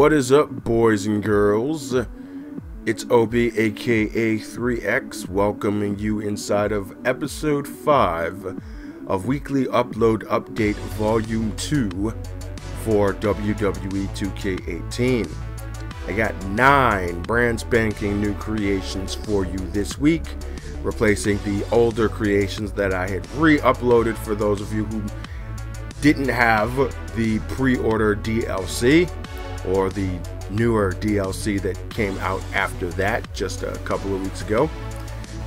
What is up, boys and girls? It's Obi, aka 3X, welcoming you inside of episode 5 of Weekly Upload Update Volume 2 for WWE 2K18. I got 9 brand spanking new creations for you this week, replacing the older creations that I had re-uploaded for those of you who didn't have the pre-order DLC or the newer DLC that came out after that just a couple of weeks ago.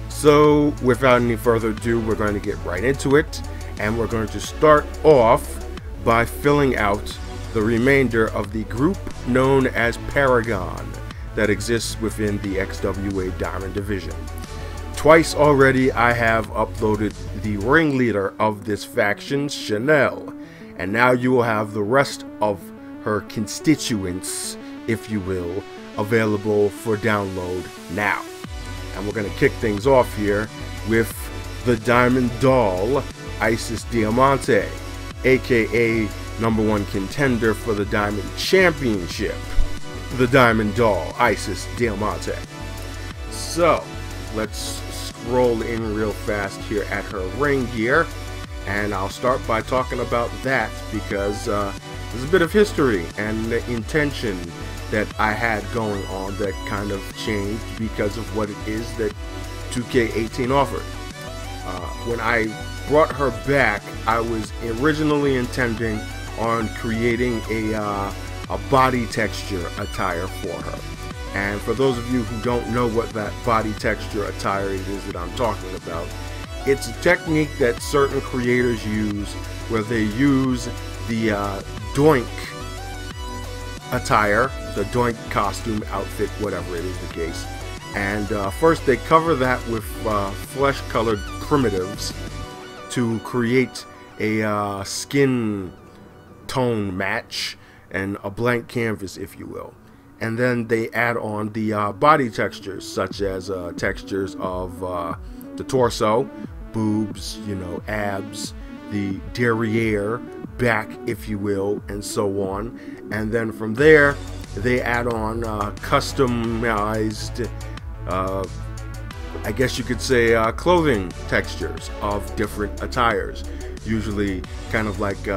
So without any further ado, we're going to get right into it, and we're going to start off by filling out the remainder of the group known as Paragon that exists within the XWA Diamond division. Twice already I have uploaded the ringleader of this faction, Chanel, and now you will have the rest of her constituents, if you will, available for download now. And we're going to kick things off here with the Diamond Doll, Isys Diamante, aka #1 contender for the Diamond Championship, the Diamond Doll, Isys Diamante. So let's scroll in real fast here at her ring gear, and I'll start by talking about that because there's a bit of history and intention that I had going on that kind of changed because of what it is that 2K18 offered. When I brought her back, I was originally intending on creating a body texture attire for her. And for those of you who don't know what that body texture attire it is that I'm talking about, it's a technique that certain creators use where they use the Doink attire, the Doink costume, outfit, whatever it is the case. And first they cover that with flesh-colored primitives to create a skin tone match and a blank canvas, if you will. And then they add on the body textures, such as textures of the torso, boobs, you know, abs, the derriere, back, if you will, and so on. And then from there they add on customized, I guess you could say, clothing textures of different attires, usually kind of like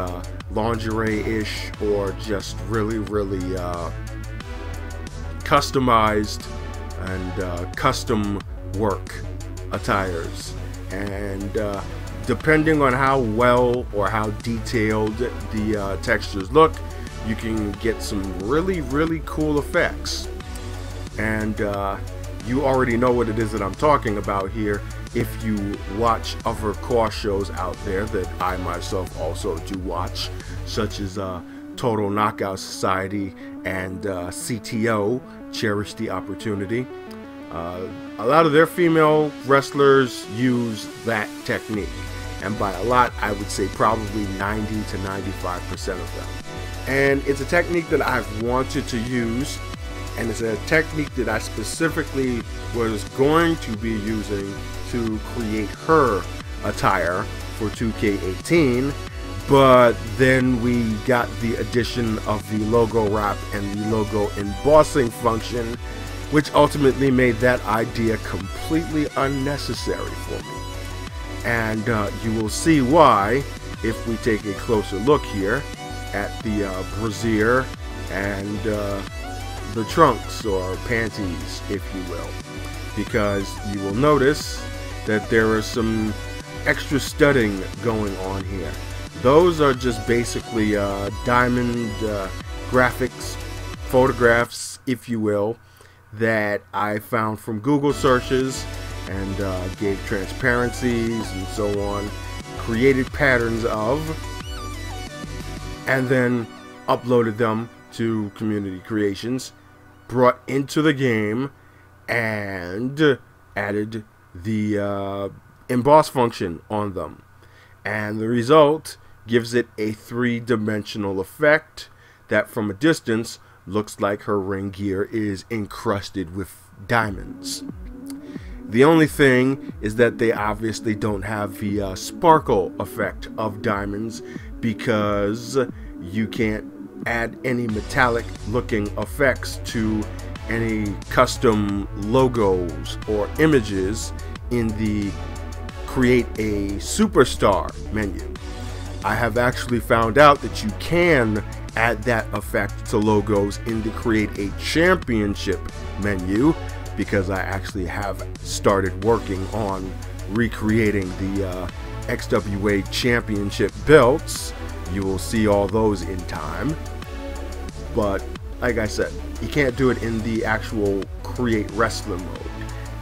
lingerie-ish or just really customized and custom work attires. And depending on how well or how detailed the textures look, you can get some really cool effects. And you already know what it is that I'm talking about here if you watch other CAWS shows out there that I myself also do watch, such as Total Knockout Society and CTO, Cherish the Opportunity. A lot of their female wrestlers use that technique, and by a lot I would say probably 90 to 95% of them. And it's a technique that I've wanted to use, and it's a technique that I specifically was going to be using to create her attire for 2K18, but then we got the addition of the logo wrap and the logo embossing function, which ultimately made that idea completely unnecessary for me. And you will see why if we take a closer look here at the brassiere and the trunks or panties, if you will, because you will notice that there is some extra studding going on here. Those are just basically diamond graphics, photographs, if you will, that I found from Google searches and gave transparencies and so on, created patterns of, and then uploaded them to Community Creations, brought into the game, and added the emboss function on them. And the result gives it a 3-dimensional effect that from a distance looks like her ring gear is encrusted with diamonds. The only thing is that they obviously don't have the sparkle effect of diamonds, because you can't add any metallic looking effects to any custom logos or images in the create a superstar menu. I have actually found out that you can add that effect to logos in the create a championship menu, because I actually have started working on recreating the XWA championship belts. You will see all those in time, but like I said, you can't do it in the actual create wrestler mode,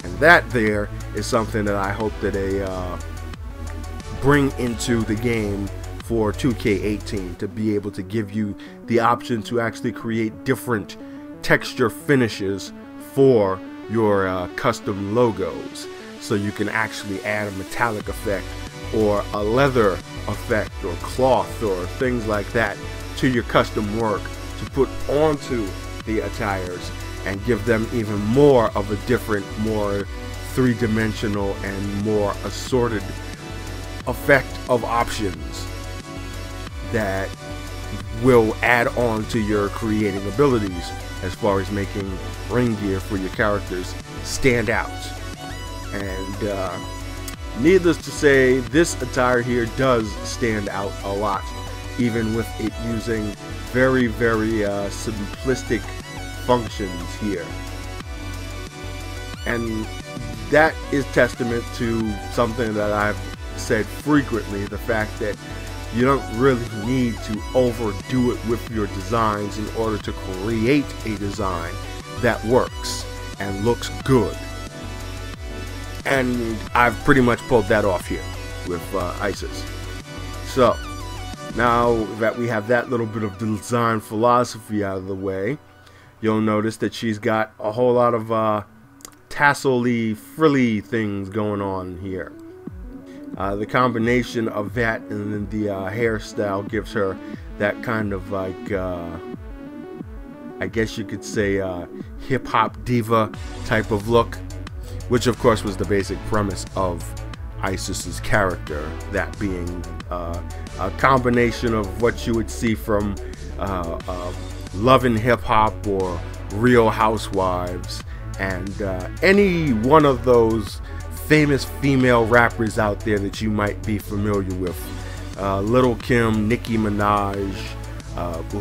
and that there is something that I hope that they bring into the game for 2K18, to be able to give you the option to actually create different texture finishes for your custom logos, so you can actually add a metallic effect or a leather effect or cloth or things like that to your custom work to put onto the attires and give them even more of a different, more three-dimensional and more assorted effect of options that will add on to your creating abilities as far as making ring gear for your characters stand out. And needless to say, this attire here does stand out a lot, even with it using very, very simplistic functions here. And that is testament to something that I've said frequently, the fact that you don't really need to overdo it with your designs in order to create a design that works and looks good. And I've pretty much pulled that off here with Isys. So now that we have that little bit of design philosophy out of the way, you'll notice that she's got a whole lot of tassel-y, frilly things going on here. The combination of that and then the hairstyle gives her that kind of like, I guess you could say, hip-hop diva type of look, which of course was the basic premise of Isys's character, that being a combination of what you would see from Love and Hip Hop or Real Housewives, and any one of those famous female rappers out there that you might be familiar with. Lil' Kim, Nicki Minaj,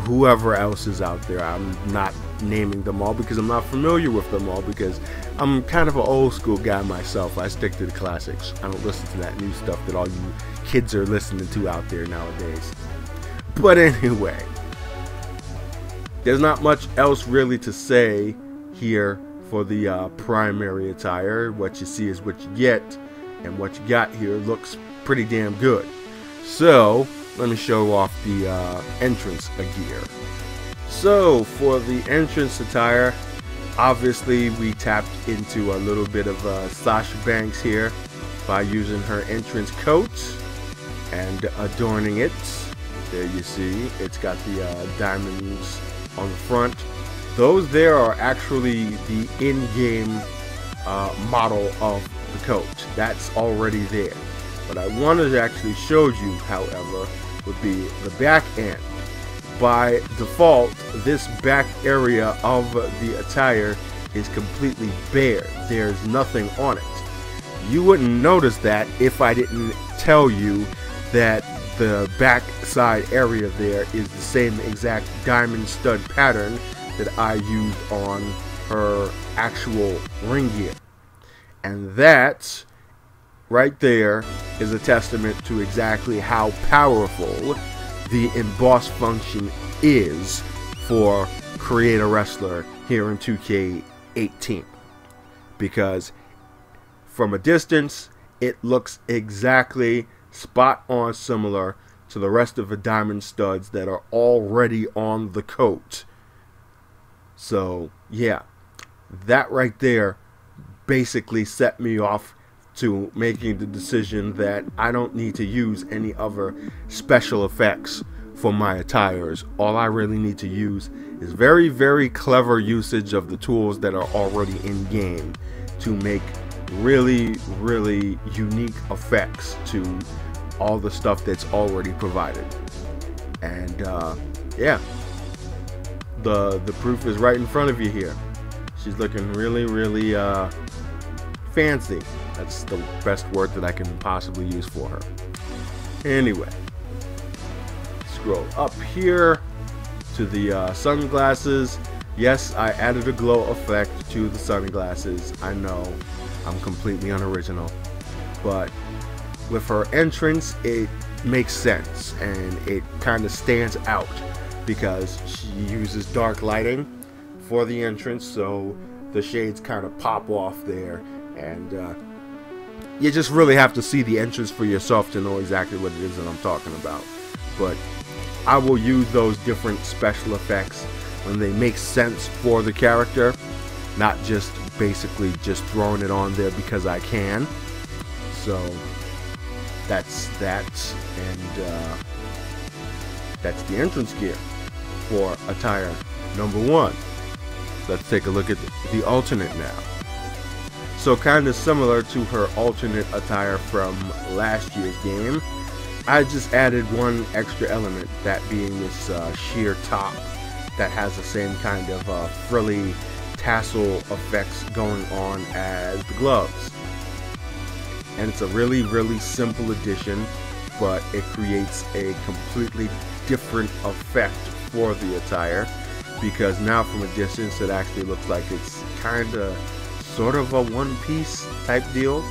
whoever else is out there. I'm not naming them all because I'm not familiar with them all, because I'm kind of an old school guy myself. I stick to the classics. I don't listen to that new stuff that all you kids are listening to out there nowadays. But anyway, there's not much else really to say here for the primary attire. What you see is what you get, and what you got here looks pretty damn good. So let me show off the entrance gear. So for the entrance attire, obviously we tapped into a little bit of Sasha Banks here by using her entrance coat and adorning it. There you see, it's got the diamonds on the front. Those there are actually the in-game model of the coat. That's already there. What I wanted to actually show you, however, would be the back end. By default, this back area of the attire is completely bare. There's nothing on it. You wouldn't notice that if I didn't tell you that the back side area there is the same exact diamond stud pattern that I used on her actual ring gear. And that right there is a testament to exactly how powerful the emboss function is for Create a Wrestler here in 2K18. Because from a distance, it looks exactly spot on similar to the rest of the diamond studs that are already on the coat. So yeah, that right there basically set me off to making the decision that I don't need to use any other special effects for my attires. All I really need to use is very, very clever usage of the tools that are already in game to make really, really unique effects to all the stuff that's already provided. And yeah, the proof is right in front of you here. She's looking really, really fancy. That's the best word that I can possibly use for her. Anyway, scroll up here to the sunglasses. Yes, I added a glow effect to the sunglasses. I know, I'm completely unoriginal, but with her entrance, it makes sense and it kind of stands out because she uses dark lighting for the entrance, so the shades kind of pop off there, and you just really have to see the entrance for yourself to know exactly what it is that I'm talking about. But I will use those different special effects when they make sense for the character, not just basically just throwing it on there because I can. So that's that, and that's the entrance gear for attire number 1. Let's take a look at the alternate now. So kind of similar to her alternate attire from last year's game, I just added one extra element, that being this sheer top that has the same kind of frilly tassel effects going on as the gloves. And it's a really, really simple addition, but it creates a completely different effect for the attire, because now from a distance it actually looks like it's kind of sort of a one-piece type deal,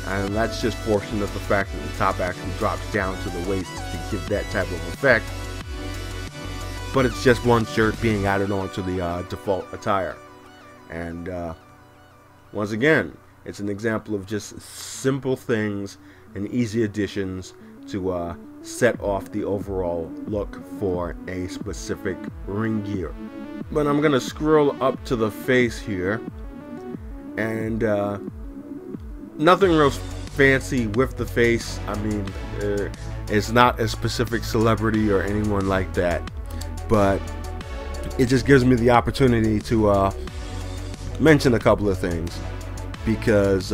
and that's just fortunate of the fact that the top actually drops down to the waist to give that type of effect. But it's just one shirt being added on to the default attire, and once again, it's an example of just simple things and easy additions to set off the overall look for a specific ring gear. But I'm gonna scroll up to the face here, and nothing real fancy with the face. I mean, it's not a specific celebrity or anyone like that, but it just gives me the opportunity to mention a couple of things, because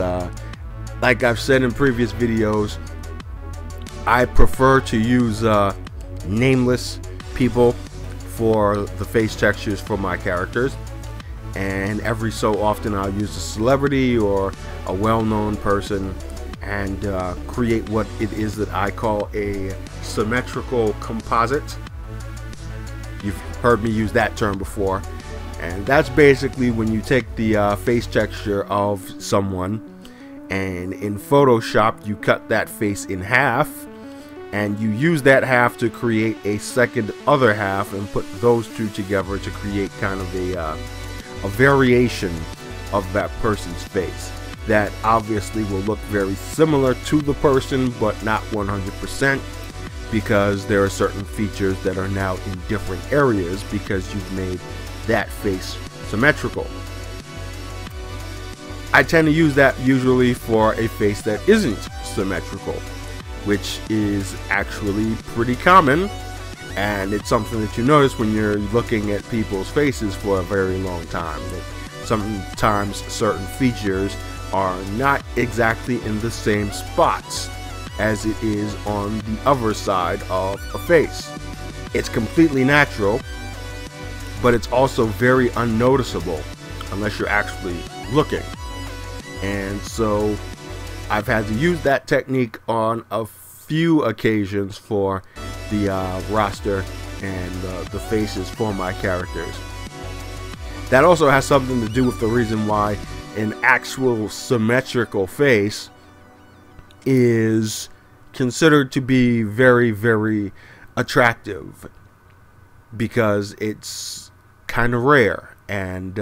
like I've said in previous videos, I prefer to use nameless people for the face textures for my characters, and every so often I'll use a celebrity or a well-known person and create what it is that I call a symmetrical composite. You've heard me use that term before, and that's basically when you take the face texture of someone, and in Photoshop you cut that face in half, and you use that half to create a second other half and put those two together to create kind of a variation of that person's face that obviously will look very similar to the person, but not 100%, because there are certain features that are now in different areas because you've made that face symmetrical. I tend to use that usually for a face that isn't symmetrical, which is actually pretty common, and it's something that you notice when you're looking at people's faces for a very long time, that sometimes certain features are not exactly in the same spots as it is on the other side of a face. It's completely natural, but it's also very unnoticeable unless you're actually looking. And so I've had to use that technique on a few occasions for the roster and the faces for my characters. That also has something to do with the reason why an actual symmetrical face is considered to be very, very attractive, because it's kind of rare, and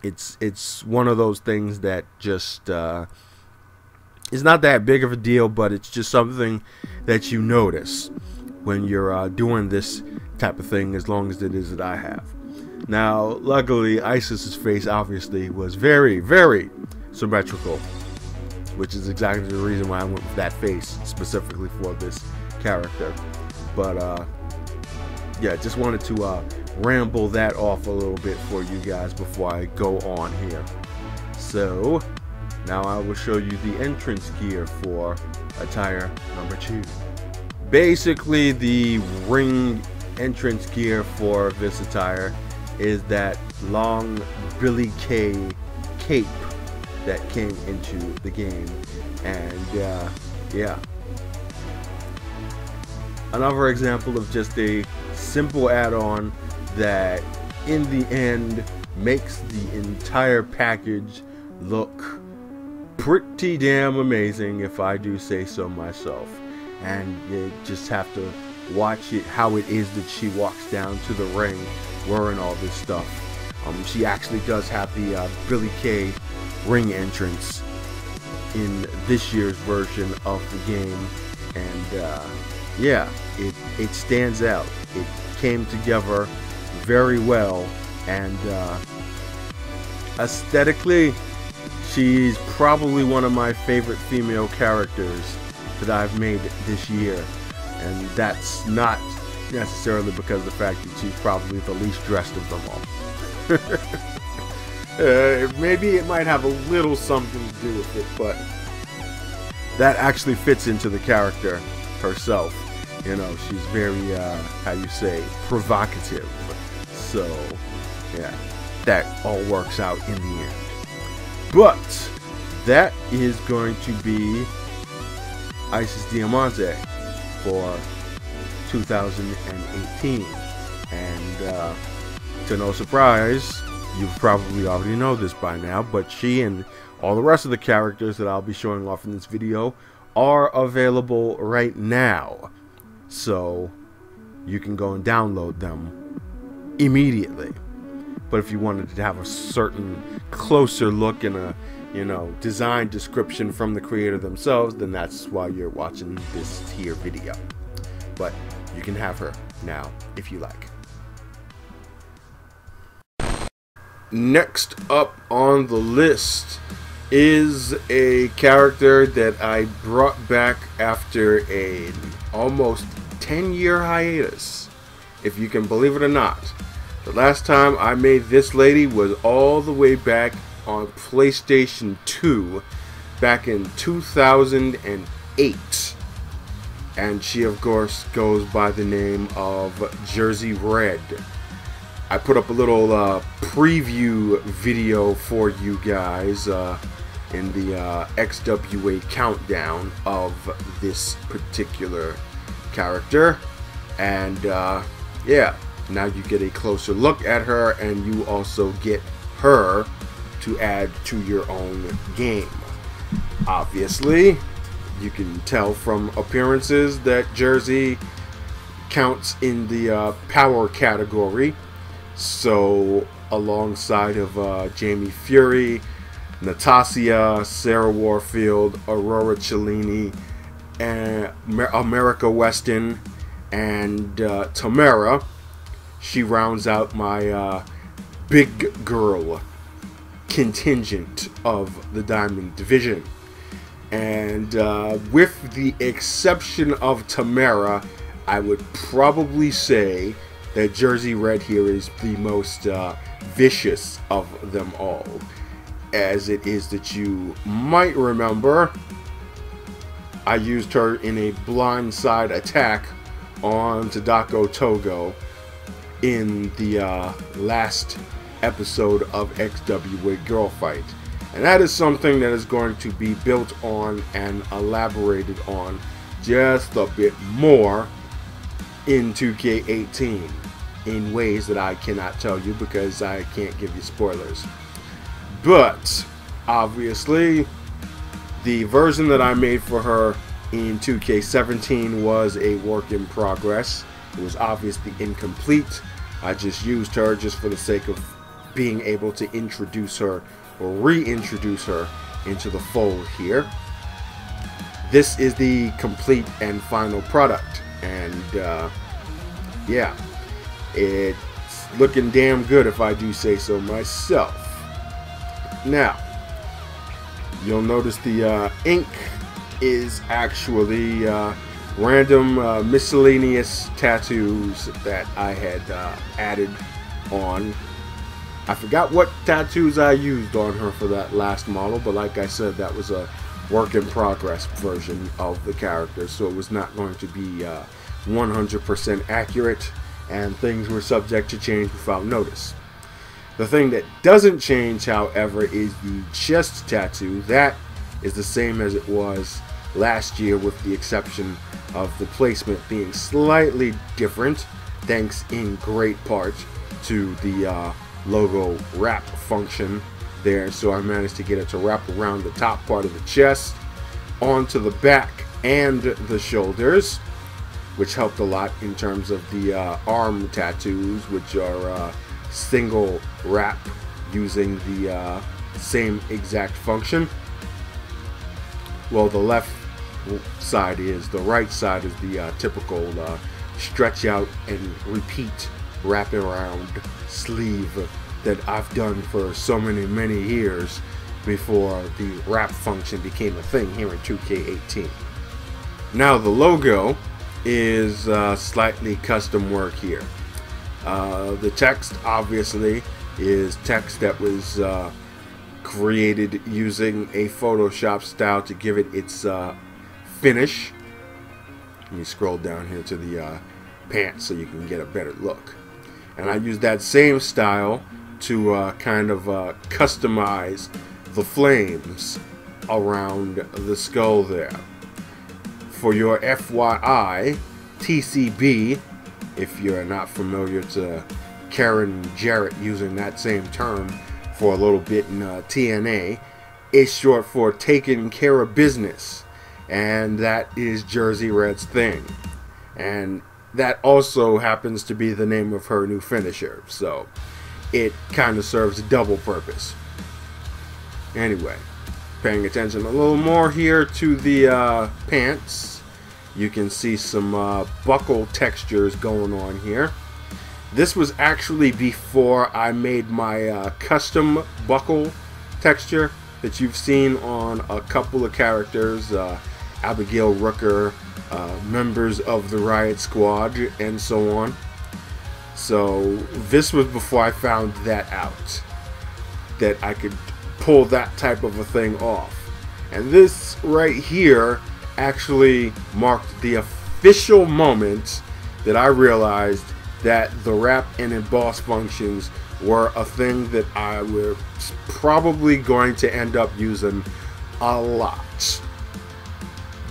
it's one of those things that just it's not that big of a deal, but it's just something that you notice when you're doing this type of thing, as long as it is that I have. Now, luckily, Isys's face obviously was very, very symmetrical, which is exactly the reason why I went with that face specifically for this character. But yeah, just wanted to ramble that off a little bit for you guys before I go on here. So now I will show you the entrance gear for attire number 2. Basically, the ring entrance gear for this attire is that long Billy Kay cape that came into the game. And yeah, another example of just a simple add-on that in the end makes the entire package look pretty damn amazing, if I do say so myself. And you just have to watch it, how it is that she walks down to the ring wearing all this stuff. She actually does have the Billy Kay ring entrance in this year's version of the game, and yeah, it stands out. It came together very well, and aesthetically, she's probably one of my favorite female characters that I've made this year, and that's not necessarily because of the fact that she's probably the least dressed of them all. Maybe it might have a little something to do with it, but that actually fits into the character herself. You know, she's very, how you say, provocative. So, yeah, that all works out in the end. But that is going to be Isys Diamante for 2018. And to no surprise, you probably already know this by now, but she and all the rest of the characters that I'll be showing off in this video are available right now. So you can go and download them immediately. But if you wanted to have a certain closer look and a, you know, design description from the creator themselves, then that's why you're watching this here video. But you can have her now if you like. Next up on the list is a character that I brought back after an almost 10-year hiatus, if you can believe it or not. The last time I made this lady was all the way back on PlayStation 2 back in 2008, and she of course goes by the name of Jersey Red. I put up a little preview video for you guys in the XWA countdown of this particular character, and yeah, now you get a closer look at her, and you also get her to add to your own game. Obviously, you can tell from appearances that Jersey counts in the power category. So alongside of Jamie Fury, Natasha, Sarah Warfield, Aurora Cellini, and America Weston, and Tamara, she rounds out my big girl contingent of the Diamond Division. And with the exception of Tamara, I would probably say that Jersey Red here is the most vicious of them all, as it is that you might remember I used her in a blindside attack on Tadako Togo in the last episode of XWA Girl Fight, and that is something that is going to be built on and elaborated on just a bit more in 2K18 in ways that I cannot tell you because I can't give you spoilers. But obviously the version that I made for her in 2K17 was a work in progress. It was obviously incomplete. I just used her just for the sake of being able to introduce her or reintroduce her into the fold here. This is the complete and final product, and yeah, it's looking damn good if I do say so myself. Now, you'll notice the ink is actually random miscellaneous tattoos that I had added on. I forgot what tattoos I used on her for that last model, but like I said, that was a work in progress version of the character, so it was not going to be 100% accurate and things were subject to change without notice. The thing that doesn't change, however, is the chest tattoo. That is the same as it was last year, with the exception of the placement being slightly different, thanks in great part to the logo wrap function there. So I managed to get it to wrap around the top part of the chest, onto the back and the shoulders, which helped a lot in terms of the arm tattoos, which are single wrap using the same exact function. Well, the left side is, the right side is the typical stretch out and repeat wrap around sleeve that I've done for so many years before the wrap function became a thing here in 2K18. Now the logo is slightly custom work here. The text obviously is text that was created using a Photoshop style to give it its finish. You scroll down here to the pants so you can get a better look. And I use that same style to kind of customize the flames around the skull there. For your FYI, TCB, if you're not familiar to Karen Jarrett using that same term for a little bit in TNA, is short for taking care of business, and that is Jersey Red's thing, and that also happens to be the name of her new finisher, so it kind of serves a double purpose. Anyway, paying attention a little more here to the pants, you can see some buckle textures going on here. This was actually before I made my custom buckle texture that you've seen on a couple of characters, Abigail, Rooker, members of the Riot squad, and so on. So this was before I found that out, that I could pull that type of a thing off. And this right here actually marked the official moment that I realized that the wrap and emboss functions were a thing that I was probably going to end up using a lot,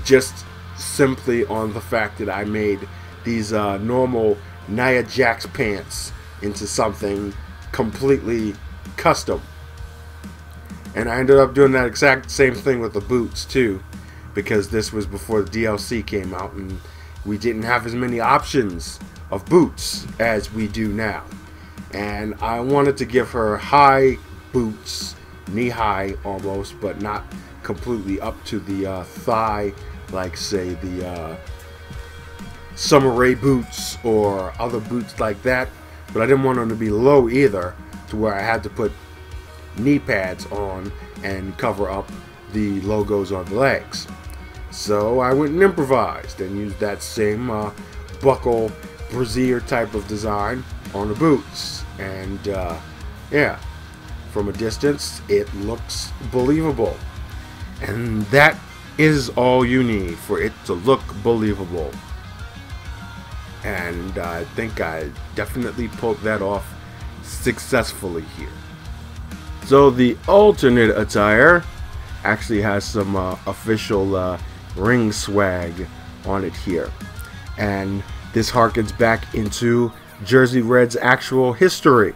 just simply on the fact that I made these normal Nia Jax pants into something completely custom. And I ended up doing that exact same thing with the boots too, because this was before the DLC came out and we didn't have as many options of boots as we do now. And I wanted to give her high boots, knee high almost, but not completely up to the thigh, like say the Summer Rae boots or other boots like that. But I didn't want them to be low either, to where I had to put knee pads on and cover up the logos on the legs. So I went and improvised and used that same buckle brassiere type of design on the boots, and yeah, from a distance it looks believable, and that is all you need for it to look believable. And I think I definitely pulled that off successfully here. So the alternate attire actually has some official ring swag on it here, and this harkens back into Jersey Red's actual history.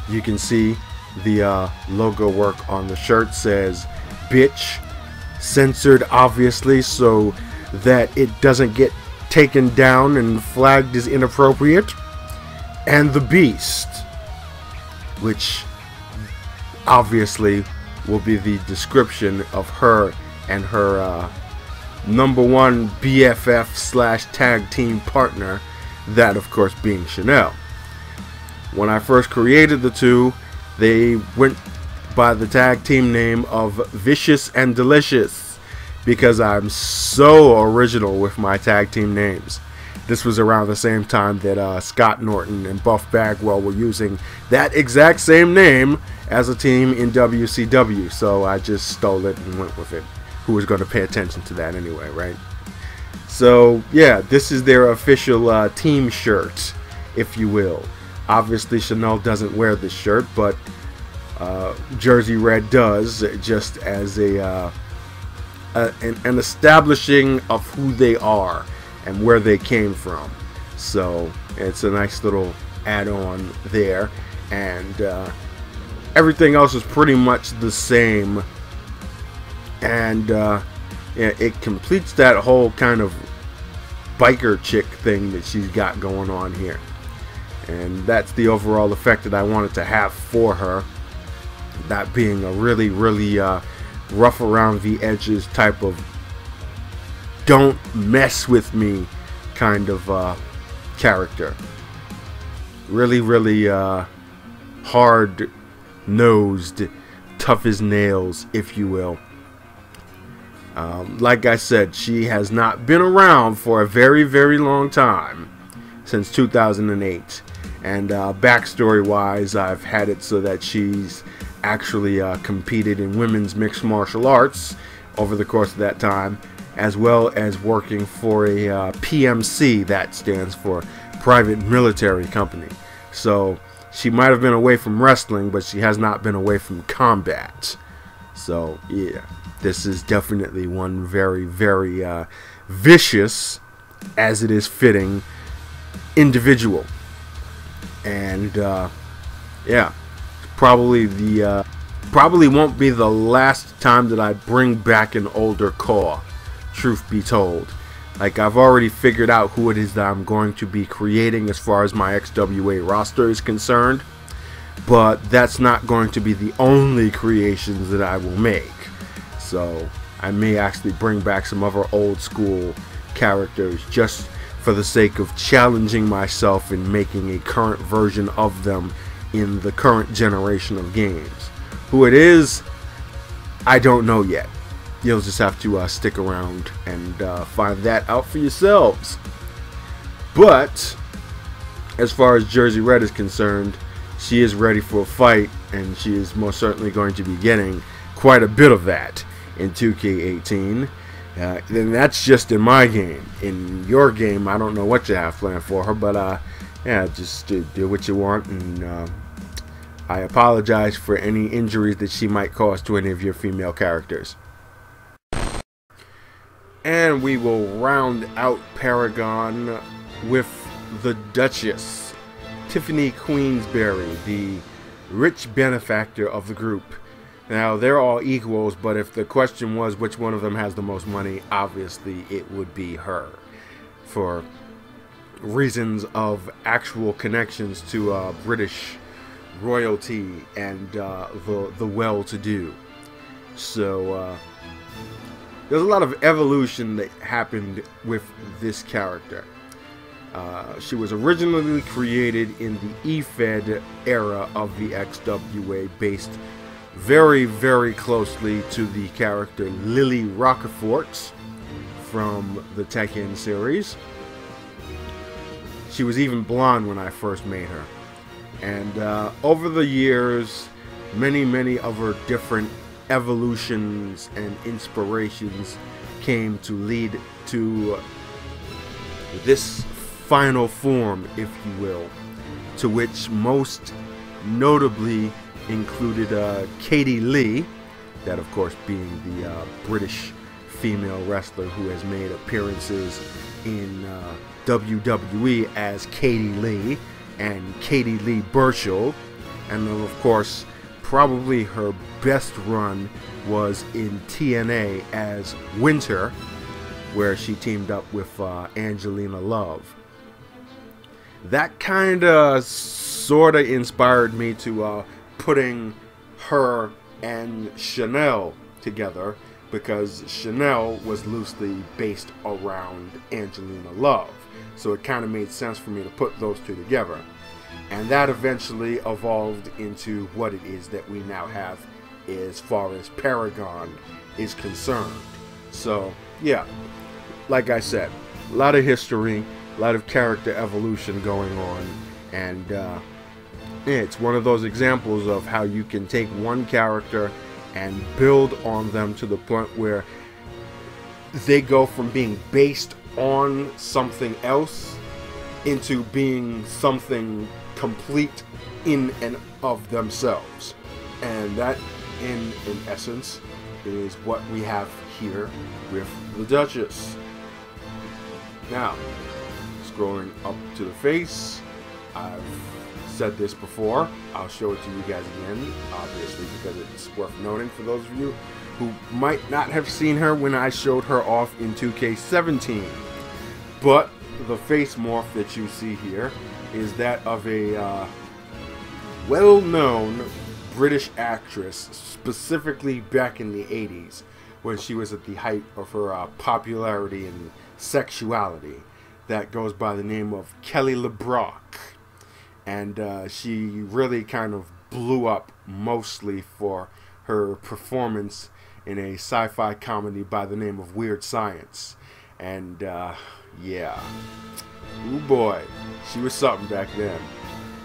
You can see the logo work on the shirt says bitch, censored obviously so that it doesn't get taken down and flagged as inappropriate, and the beast, which obviously will be the description of her and her #1 BFF slash tag team partner, that of course being Chanel. When I first created the two, they went by the tag team name of Vicious and Delicious, because I'm so original with my tag team names. This was around the same time that Scott Norton and Buff Bagwell were using that exact same name as a team in WCW, so I just stole it and went with it. Who was going to pay attention to that anyway, right? So yeah, this is their official team shirt, if you will. Obviously Chanel doesn't wear this shirt, but Jersey Red does, just as an establishing of who they are and where they came from. So it's a nice little add-on there, and everything else is pretty much the same, and yeah, it completes that whole kind of biker chick thing that she's got going on here, and that's the overall effect that I wanted to have for her, that being a really rough around the edges type of don't mess with me kind of character. Really hard nosed, tough as nails, if you will. Like I said, she has not been around for a very long time, since 2008, and backstory wise, I've had it so that she's actually competed in women's mixed martial arts over the course of that time, as well as working for a PMC, that stands for Private Military Company. So she might have been away from wrestling, but she has not been away from combat. So yeah, this is definitely one very vicious, as it is fitting, individual. And yeah, probably won't be the last time that I bring back an older core, truth be told. Like, I've already figured out who it is that I'm going to be creating as far as my XWA roster is concerned, but that's not going to be the only creations that I will make. So I may actually bring back some other old school characters just for the sake of challenging myself in making a current version of them in the current generation of games. Who it is, I don't know yet. You'll just have to stick around and find that out for yourselves. But as far as Jersey Red is concerned, she is ready for a fight, and she is most certainly going to be getting quite a bit of that in 2K18. Then that's just in my game. In your game, I don't know what you have planned for her, but yeah, just do what you want, and I apologize for any injuries that she might cause to any of your female characters. And we will round out Paragon with the Duchess, Tiffany Queensbury, the rich benefactor of the group. Now, they're all equals, but if the question was which one of them has the most money, obviously it would be her, for reasons of actual connections to British royalty and the well-to-do. So there's a lot of evolution that happened with this character. She was originally created in the EFED era of the XWA, based very closely to the character Lily Rockefort from the Tekken series. She was even blonde when I first made her. And over the years, many of her different evolutions and inspirations came to lead to this final form, if you will, to which most notably included Katie Lee, that of course being the British female wrestler who has made appearances in WWE as Katie Lee and Katie Lee Burchill, and then of course probably her best run was in TNA as Winter, where she teamed up with Angelina Love. That kinda sorta inspired me to putting her and Chanel together, because Chanel was loosely based around Angelina Love, so it kind of made sense for me to put those two together. And that eventually evolved into what it is that we now have as far as Paragon is concerned. So yeah, like I said, a lot of history, a lot of character evolution going on, and it's one of those examples of how you can take one character and build on them to the point where they go from being based on something else into being something complete in and of themselves. And that, in essence, is what we have here with the Duchess. Now, scrolling up to the face, I've said this before, I'll show it to you guys again, obviously, because it's worth noting for those of you who might not have seen her when I showed her off in 2K17. But the face morph that you see here is that of a well-known British actress, specifically back in the 80s, when she was at the height of her popularity and sexuality, that goes by the name of Kelly LeBrock. And she really kind of blew up mostly for her performance in a sci-fi comedy by the name of Weird Science. And yeah, ooh boy, she was something back then.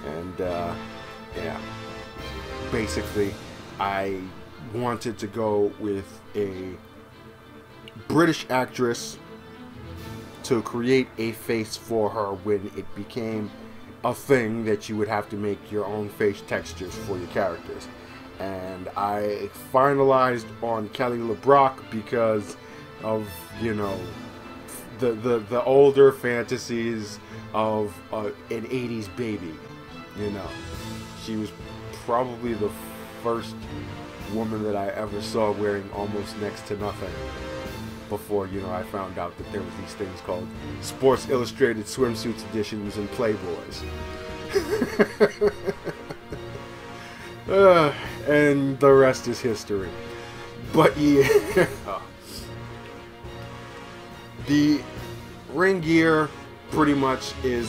And yeah, basically I wanted to go with a British actress to create a face for her when it became a thing that you would have to make your own face textures for your characters. And I finalized on Kelly LeBrock because of, you know, the older fantasies of an 80s baby. You know, she was probably the first woman that I ever saw wearing almost next to nothing before, you know, I found out that there was these things called Sports Illustrated swimsuits editions and Playboys. And the rest is history. But yeah, the ring gear pretty much is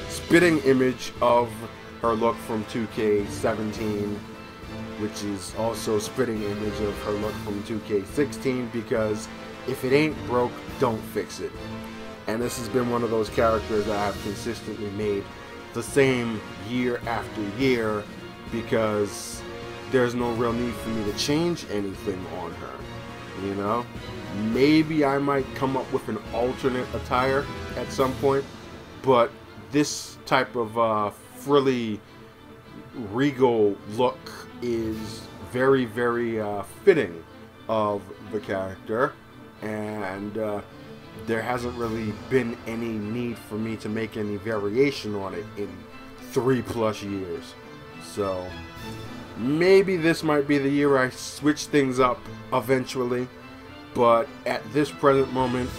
spitting image of her look from 2K17, which is also spitting image of her look from 2K16, because if it ain't broke, don't fix it. And this has been one of those characters that I've consistently made the same year after year, because there's no real need for me to change anything on her, you know? Maybe I might come up with an alternate attire at some point, but this type of frilly, regal look is very, very fitting of the character, and there hasn't really been any need for me to make any variation on it in 3+ years. So maybe this might be the year I switch things up eventually, but at this present moment,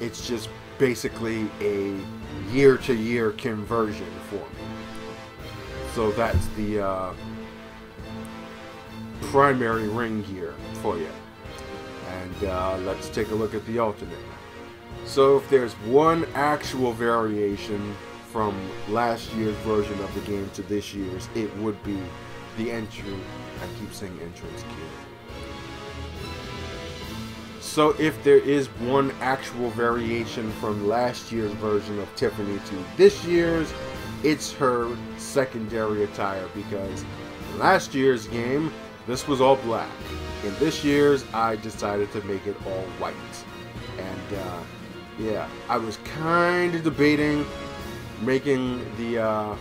it's just basically a year-to-year conversion for me. So that's the primary ring gear for you. And let's take a look at the alternate. So if there's one actual variation from last year's version of the game to this year's, it would be the entrance. I keep saying entrance gear. So if there is one actual variation from last year's version of Tiffany to this year's, it's her secondary attire, because in last year's game, this was all black. In this year's, I decided to make it all white. And yeah, I was kind of debating making the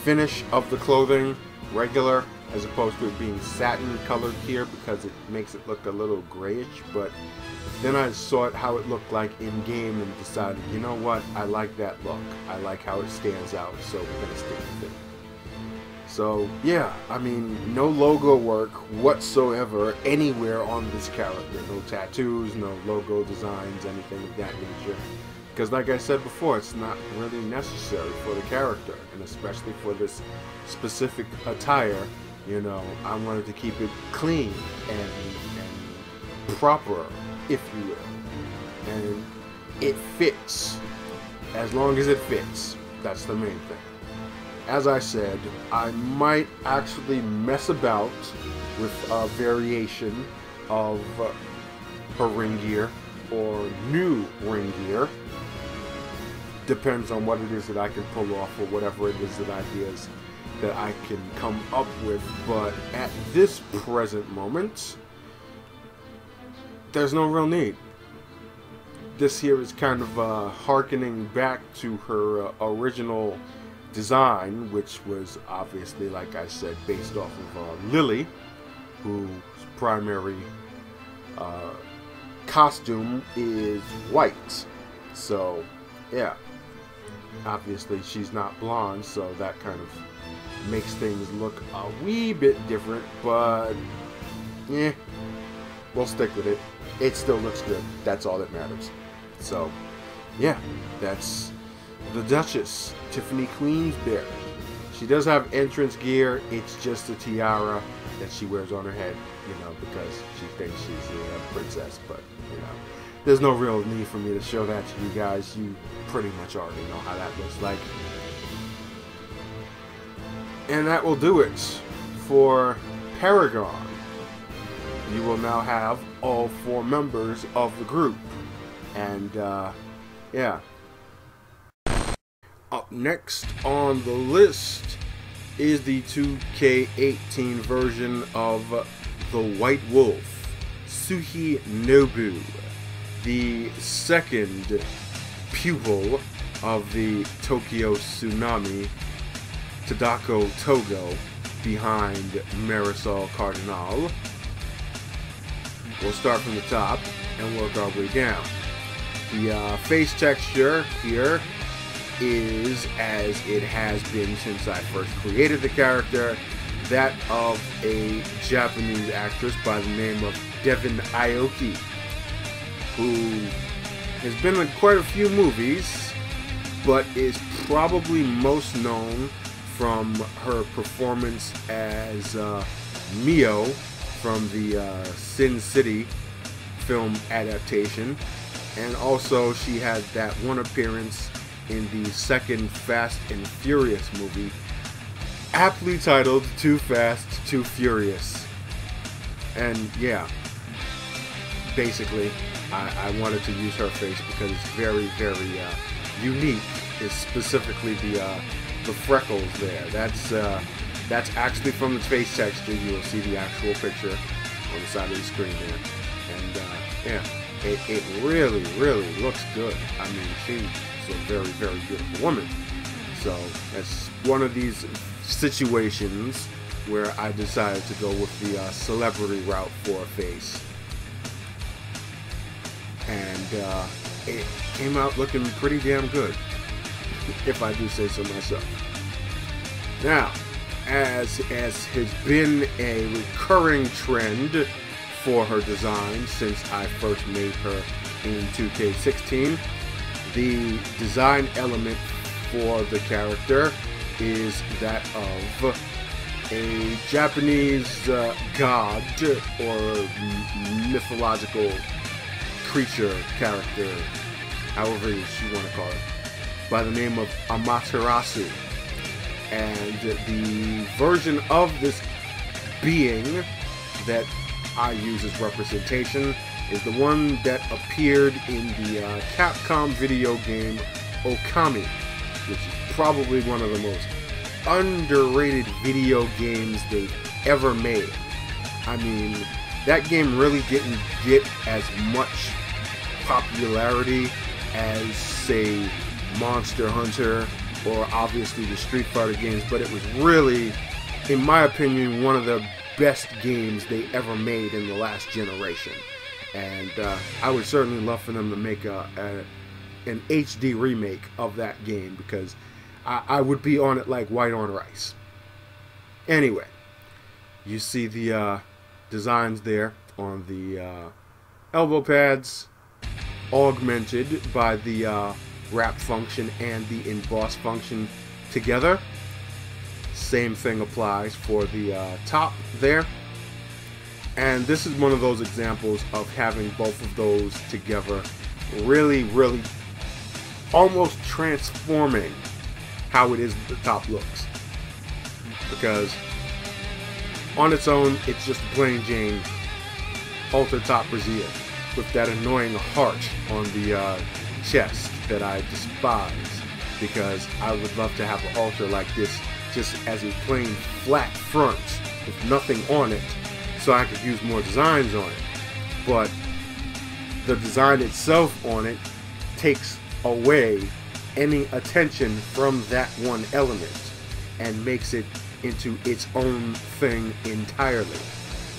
finish of the clothing regular as opposed to it being satin colored here, because it makes it look a little grayish. But then I saw how it looked like in game and decided, you know what, I like that look. I like how it stands out, so we're gonna stick with it. So yeah, I mean, no logo work whatsoever anywhere on this character. No tattoos, no logo designs, anything of that nature. Because like I said before, it's not really necessary for the character, and especially for this specific attire, you know, I wanted to keep it clean and proper, if you will. And it fits. As long as it fits, that's the main thing. As I said, I might actually mess about with a variation of her ring gear or new ring gear. Depends on what it is that I can pull off, or whatever it is that ideas that I can come up with. But at this present moment, there's no real need. this here is kind of harkening back to her original design, which was obviously, like I said, based off of Lily, whose primary costume is white. So, yeah. Obviously, she's not blonde, so that kind of makes things look a wee bit different, but yeah, we'll stick with it. It still looks good. That's all that matters. So, yeah, that's the Duchess, Tiffany Queensbury. She does have entrance gear. It's just a tiara that she wears on her head, you know, because she thinks she's a princess, but, you know, there's no real need for me to show that to you guys. You pretty much already know how that looks like. And that will do it for Paragon. You will now have all 4 members of the group. And, yeah. Up next on the list is the 2K18 version of the White Wolf, Suki Nobu, the second pupil of the Tokyo Tsunami, Tadako Togo, behind Marisol Cardinal. We'll start from the top and work our way down. The face texture here is, as it has been since I first created the character, that of a Japanese actress by the name of Devin Aoki, who has been in quite a few movies, but is probably most known from her performance as Mio from the Sin City film adaptation, and also she had that one appearance in the second Fast and Furious movie, aptly titled Too Fast, Too Furious. And yeah, basically, I wanted to use her face because it's very, very unique. Is specifically the freckles there. That's actually from the face texture. You will see the actual picture on the side of the screen there, and yeah, it really, really looks good. I mean, she's a very, very beautiful woman. So that's one of these situations where I decided to go with the celebrity route for a face. And it came out looking pretty damn good, if I do say so myself. Now, as has been a recurring trend for her design since I first made her in 2K16, the design element for the character is that of a Japanese god or mythological creature character, however you want to call it, by the name of Amaterasu. And the version of this being that I use as representation is the one that appeared in the Capcom video game Okami, which is probably one of the most underrated video games they've ever made. I mean, that game really didn't get as much popularity as, say, Monster Hunter or obviously the Street Fighter games, but it was really, in my opinion, one of the best games they ever made in the last generation. And I would certainly love for them to make an HD remake of that game, because I would be on it like white on rice. Anyway, you see the designs there on the elbow pads, augmented by the wrap function and the emboss function together. Same thing applies for the top there. And this is one of those examples of having both of those together, really, really almost transforming how it is the top looks. Because on its own, it's just plain Jane halter top brassiere with that annoying heart on the chest that I despise, because I would love to have a halter like this just as a plain flat front with nothing on it, so I could use more designs on it. But the design itself on it takes away any attention from that one element and makes it into its own thing entirely.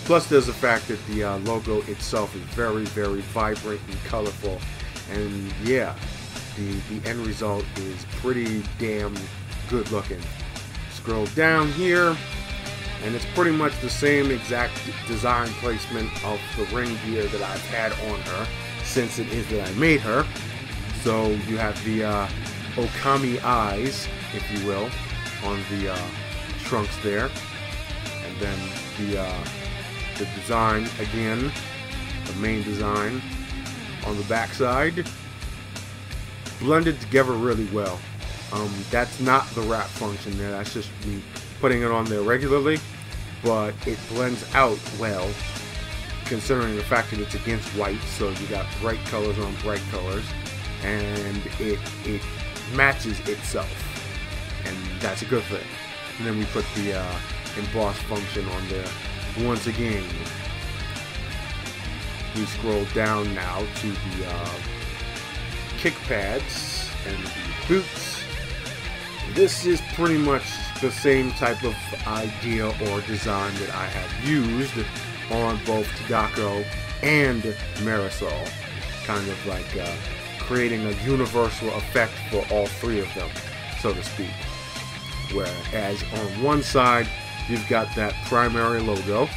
Plus, there's the fact that the logo itself is very, very vibrant and colorful, and yeah, the end result is pretty damn good looking. Scroll down here, and it's pretty much the same exact design placement of the ring gear that I've had on her since it is that I made her. So you have the Okami eyes, if you will, on the trunks there, and then the design again, the main design on the back side, blended together really well. That's not the wrap function there, that's just me putting it on there regularly, but it blends out well considering the fact that it's against white, so you got bright colors on bright colors, and it matches itself, and that's a good thing. And then we put the emboss function on there once again. We scroll down now to the kick pads and the boots. This is pretty much the same type of idea or design that I have used on both Tadako and Marisol, kind of like creating a universal effect for all three of them, so to speak. Whereas on one side you've got that primary logo,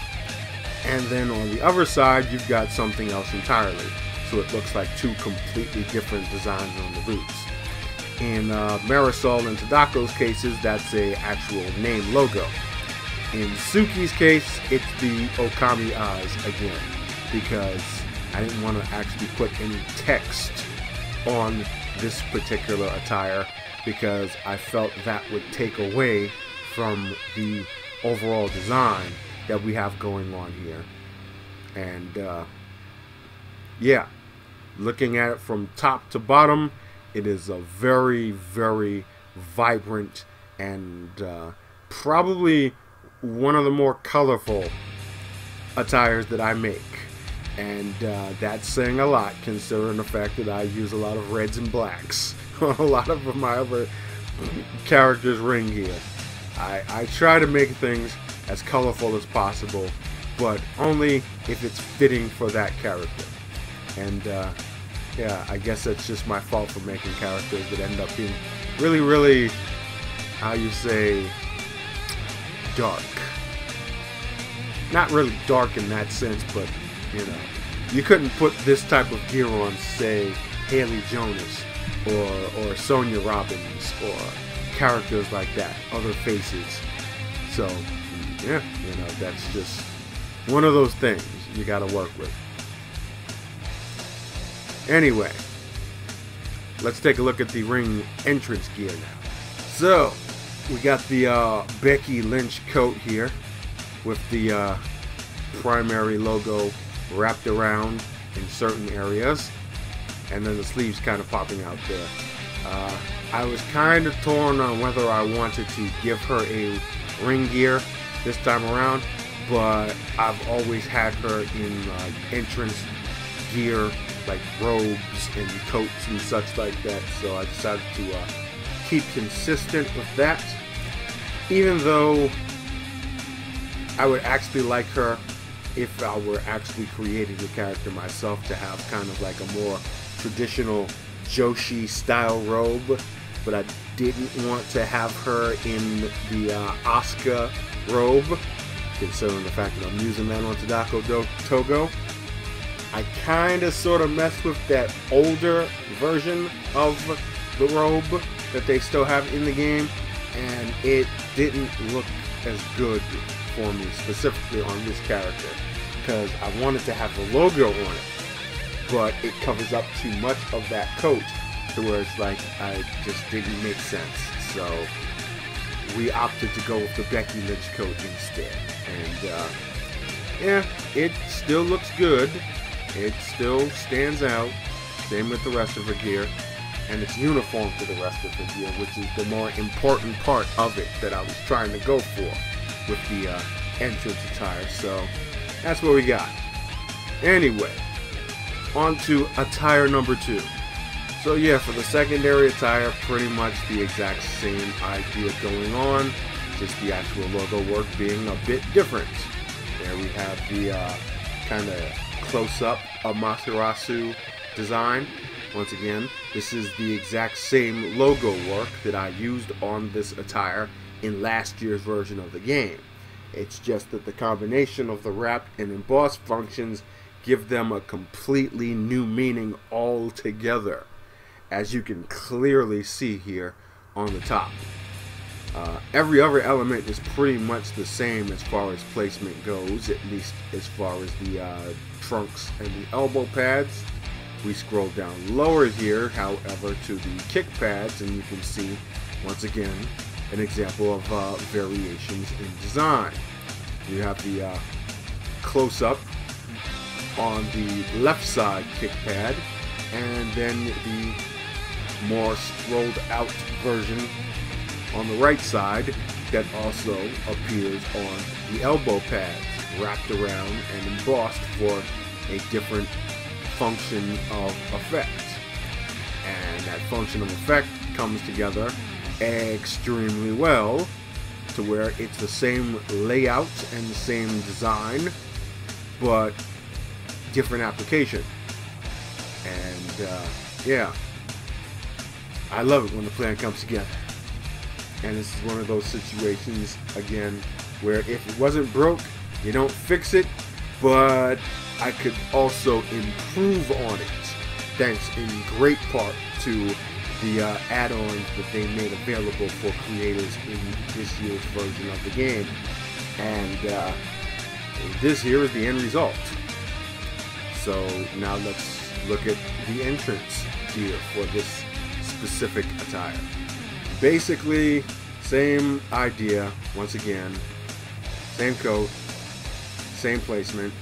and then on the other side you've got something else entirely, so it looks like two completely different designs on the boots. In Marisol and Tadako's cases, that's a actual name logo. In Suki's case, it's the Okami eyes again, because I didn't want to actually put any text on this particular attire, because I felt that would take away from the overall design that we have going on here. And yeah, looking at it from top to bottom, it is a very, very vibrant and probably one of the more colorful attires that I make. And that's saying a lot, considering the fact that I use a lot of reds and blacks on a lot of my other characters' ring gear. I try to make things as colorful as possible, but only if it's fitting for that character. And yeah, I guess that's just my fault for making characters that end up being really, really, how you say, dark. Not really dark in that sense, but you know, you couldn't put this type of gear on, say, Haley Jonas or Sonia Robbins or characters like that, other faces. So yeah, you know, that's just one of those things you gotta work with. Anyway, let's take a look at the ring entrance gear now. So we got the Becky Lynch coat here with the primary logo wrapped around in certain areas, and then the sleeves kind of popping out there. I was kind of torn on whether I wanted to give her a ring gear this time around, but I've always had her in entrance gear, like robes and coats and such like that, so I decided to keep consistent with that, even though I would actually like her, if I were actually creating the character myself, to have kind of like a more traditional Joshi style robe, but I didn't want to have her in the Asuka robe, considering the fact that I'm using that on Tadako Togo. I kind of sort of messed with that older version of the robe that they still have in the game, and it didn't look as good for me, specifically on this character, because I wanted to have the logo on it, but it covers up too much of that coat to where it's like, I just didn't make sense. So we opted to go with the Becky Lynch coat instead, and yeah, it still looks good. It still stands out, same with the rest of her gear, and it's uniform to the rest of her gear, which is the more important part of it that I was trying to go for with the entrance attire. So that's what we got. Anyway, on to attire number 2. So yeah, for the secondary attire, pretty much the exact same idea going on, just the actual logo work being a bit different. There we have the kind of close-up Amaterasu design. Once again, this is the exact same logo work that I used on this attire in last year's version of the game. It's just that the combination of the wrapped and embossed functions give them a completely new meaning altogether, as you can clearly see here on the top. Every other element is pretty much the same as far as placement goes, at least as far as the trunks and the elbow pads. We scroll down lower here, however, to the kick pads, and you can see, once again, an example of variations in design. You have the close-up on the left side kick pad, and then the more scrolled out version on the right side that also appears on the elbow pads, wrapped around and embossed for a different function of effect. And that function of effect comes together extremely well to where it's the same layout and the same design, but different application. And yeah, I love it when the plan comes together. And this is one of those situations, again, where if it wasn't broke, you don't fix it, but I could also improve on it, thanks in great part to the add-ons that they made available for creators in this year's version of the game. And this here is the end result. So now let's look at the entrance here for this specific attire. Basically, same idea, once again, same coat, same placement,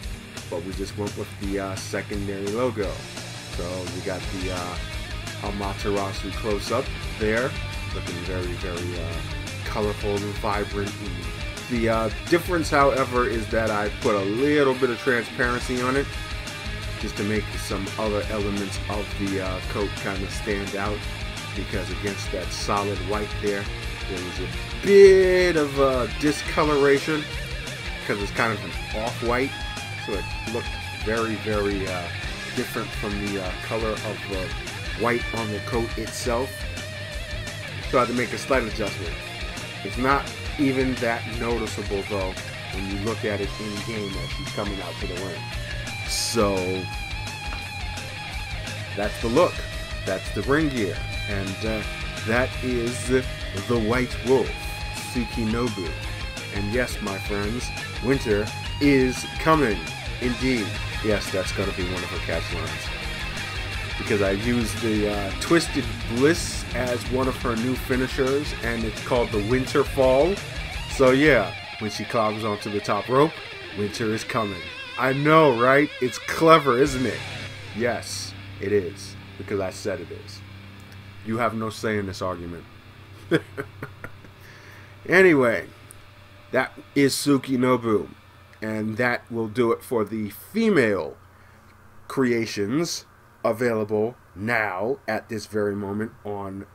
but we just went with the secondary logo. So we got the Amaterasu close-up there, looking very, very colorful and vibrant. The difference, however, is that I put a little bit of transparency on it, just to make some other elements of the coat kind of stand out, because against that solid white there was a bit of discoloration, because it's kind of an off-white, so it looked very, very different from the color of the white on the coat itself. So I had to make a slight adjustment. It's not even that noticeable though when you look at it in game as she's coming out to the ring. So that's the look, that's the ring gear, and that is the White Wolf, Suki Nobu. And yes, my friends, winter is coming. Indeed. Yes, that's going to be one of her catch lines. Because I used the Twisted Bliss as one of her new finishers, and it's called the Winter Fall. So yeah, when she climbs onto the top rope, winter is coming. I know, right? It's clever, isn't it? Yes, it is. Because I said it is. You have no say in this argument. Anyway, that is Suki Nobu. And that will do it for the female creations available now at this very moment on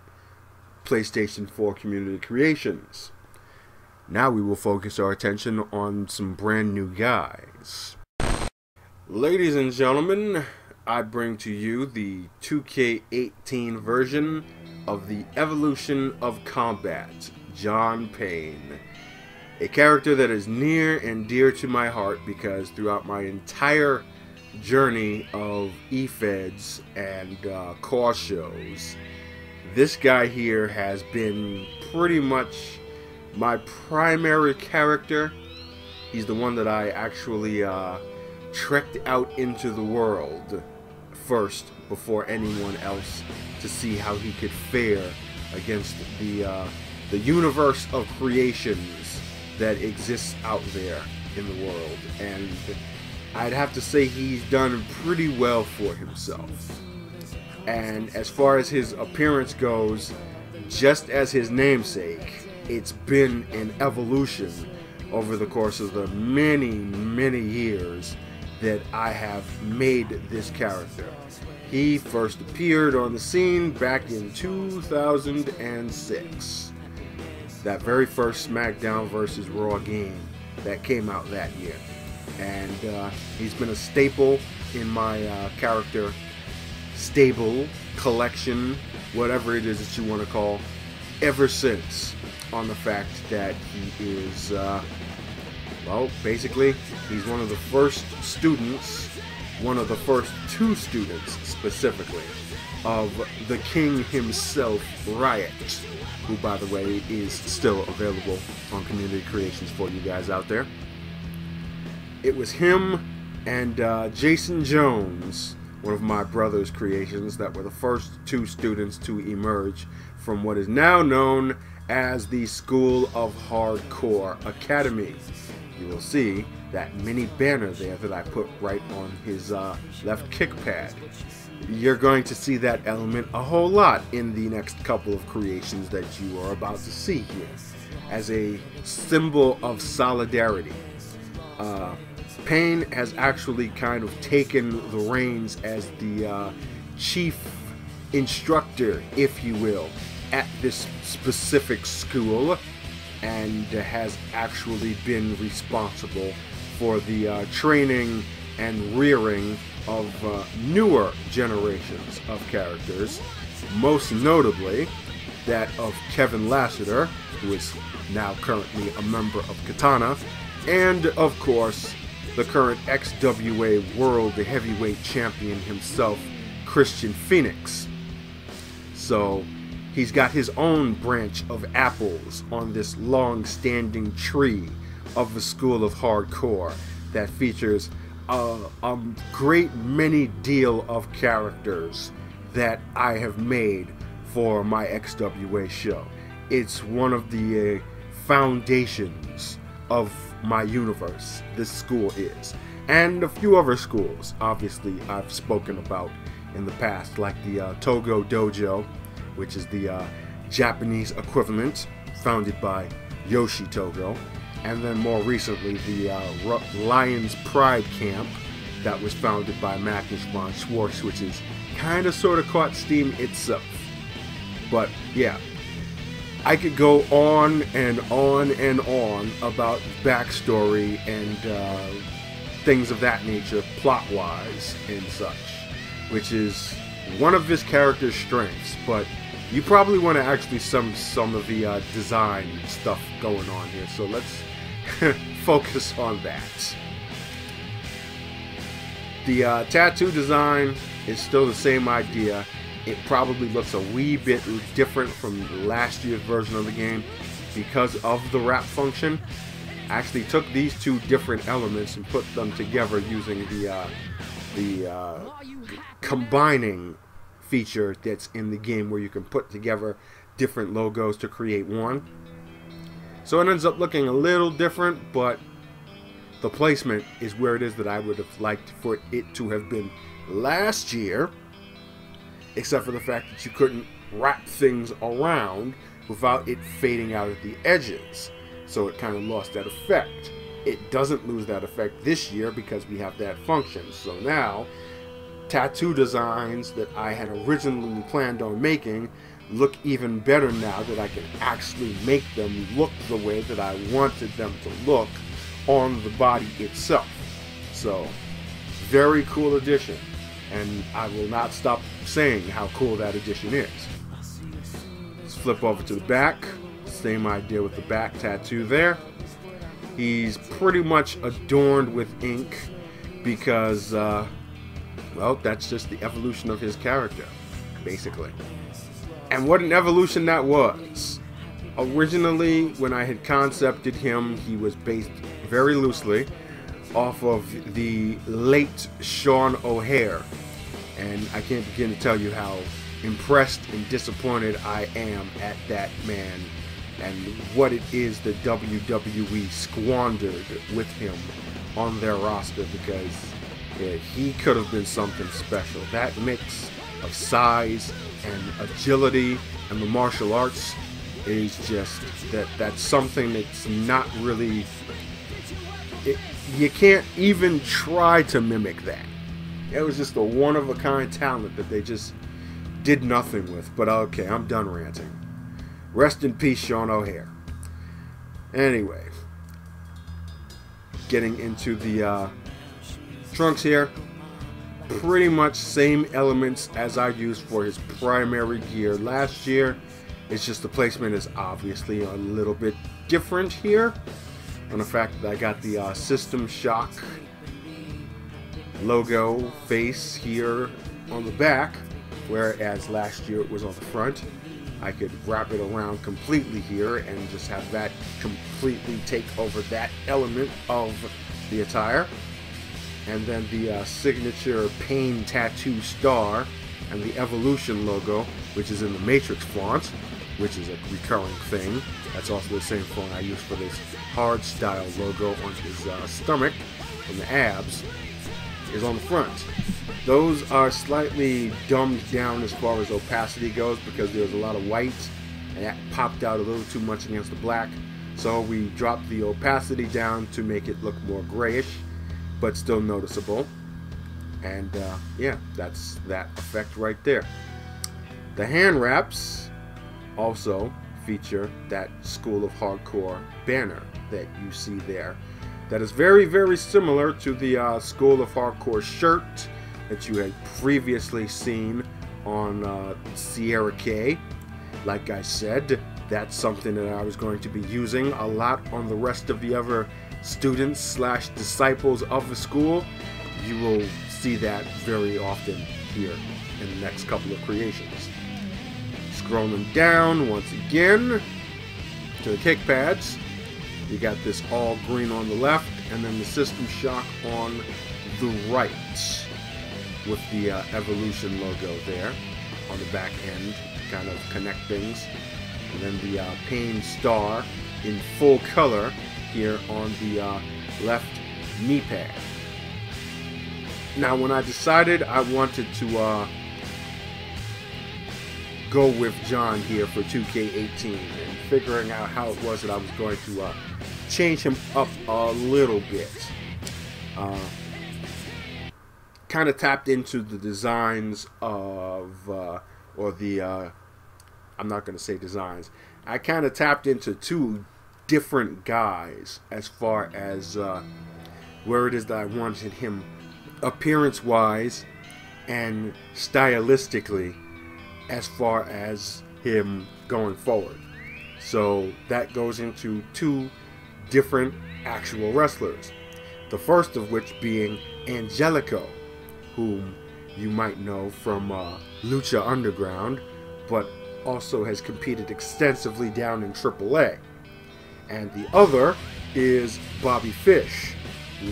PlayStation 4 Community Creations. Now we will focus our attention on some brand new guys. Ladies and gentlemen, I bring to you the 2K18 version of the Evolution of Combat, Jon Payne. A character that is near and dear to my heart because throughout my entire journey of eFeds and CAWS shows, this guy here has been pretty much my primary character. He's the one that I actually trekked out into the world first before anyone else to see how he could fare against the universe of creations that exists out there in the world. And I'd have to say he's done pretty well for himself. And as far as his appearance goes, just as his namesake, it's been an evolution over the course of the many, many years that I have made this character. He first appeared on the scene back in 2006. That very first SmackDown vs. Raw game that came out that year. And he's been a staple in my character stable, collection, whatever it is that you want to call, ever since, on the fact that he is, well, basically, he's one of the first students, one of the first 2 students, specifically, of the king himself, Riot, who, by the way, is still available on Community Creations for you guys out there. It was him and Jason Jones, one of my brother's creations, that were the first 2 students to emerge from what is now known as the School of Hardcore Academy. You will see that mini banner there that I put right on his left kick pad. You're going to see that element a whole lot in the next couple of creations that you are about to see here, as a symbol of solidarity. Payne has actually kind of taken the reins as the chief instructor, if you will, at this specific school, and has actually been responsible for the training and rearing of newer generations of characters, most notably that of Kevin Lassiter, who is now currently a member of Katana, and of course the current XWA World Heavyweight Champion himself, Krystian Fenix. So he's got his own branch of apples on this long-standing tree of the School of Hardcore that features a great many deal of characters that I have made for my XWA show. It's one of the foundations of my universe, this school is. And a few other schools, obviously, I've spoken about in the past, like the Togo Dojo, which is the Japanese equivalent, founded by Yoshi Togo. And then more recently, the Lion's Pride Camp, that was founded by Magnus von Schwartz, which is kind of sort of caught steam itself. But yeah, I could go on and on and on about backstory and things of that nature, plot-wise and such, which is one of his character's strengths. But you probably want to actually some of the design stuff going on here, so let's focus on that. The tattoo design is still the same idea. It probably looks a wee bit different from last year's version of the game because of the wrap function. I actually took these 2 different elements and put them together using the combining feature that's in the game, where you can put together different logos to create one. So it ends up looking a little different, but the placement is where it is that I would have liked for it to have been last year, except for the fact that you couldn't wrap things around without it fading out at the edges. So it kind of lost that effect. It doesn't lose that effect this year because we have that function. So now, tattoo designs that I had originally planned on making look even better now that I can actually make them look the way that I wanted them to look on the body itself. So, very cool addition, and I will not stop saying how cool that addition is. Let's flip over to the back. Same idea with the back tattoo there. He's pretty much adorned with ink because, well, that's just the evolution of his character, basically. And what an evolution that was. Originally, when I had concepted him, he was based very loosely off of the late Sean O'Hare. And I can't begin to tell you how impressed and disappointed I am at that man and what it is that WWE squandered with him on their roster, because he could have been something special. That mix of size and agility and the martial arts is just that's something that's not really, you can't even try to mimic that. It was just a one-of-a-kind talent that they just did nothing with. But okay, I'm done ranting. Rest in peace, Sean O'Hare. Anyway, getting into the trunks here. Pretty much same elements as I used for his primary gear last year. It's just the placement is obviously a little bit different here. On the fact that I got the System Shock logo face here on the back, whereas last year it was on the front. I could wrap it around completely here and just have that completely take over that element of the attire. And then the signature Payne tattoo star and the Evolution logo, which is in the Matrix font, which is a recurring thing. That's also the same font I use for this hard style logo on his stomach and the abs, is on the front. Those are slightly dumbed down as far as opacity goes because there was a lot of white and that popped out a little too much against the black. So we dropped the opacity down to make it look more grayish, but still noticeable. And yeah, that's that effect right there. The hand wraps also feature that School of Hardcore banner that you see there. That is very, very similar to the School of Hardcore shirt that you had previously seen on Sierra K. Like I said, that's something that I was going to be using a lot on the rest of the other students slash disciples of the school. You will see that very often here in the next couple of creations. Scrolling down once again to the kick pads, you got this all green on the left and then the System Shock on the right with the Evolution logo there on the back end to kind of connect things, and then the Payne star in full color here on the left knee pad. Now when I decided I wanted to go with Jon here for 2K18 and figuring out how it was that I was going to change him up a little bit, kind of tapped into the designs of I'm not going to say designs, I kind of tapped into two different guys as far as where it is that I wanted him appearance wise and stylistically as far as him going forward. So that goes into two different actual wrestlers. The first of which being Angelico, whom you might know from Lucha Underground, but also has competed extensively down in AAA. And the other is Bobby Fish,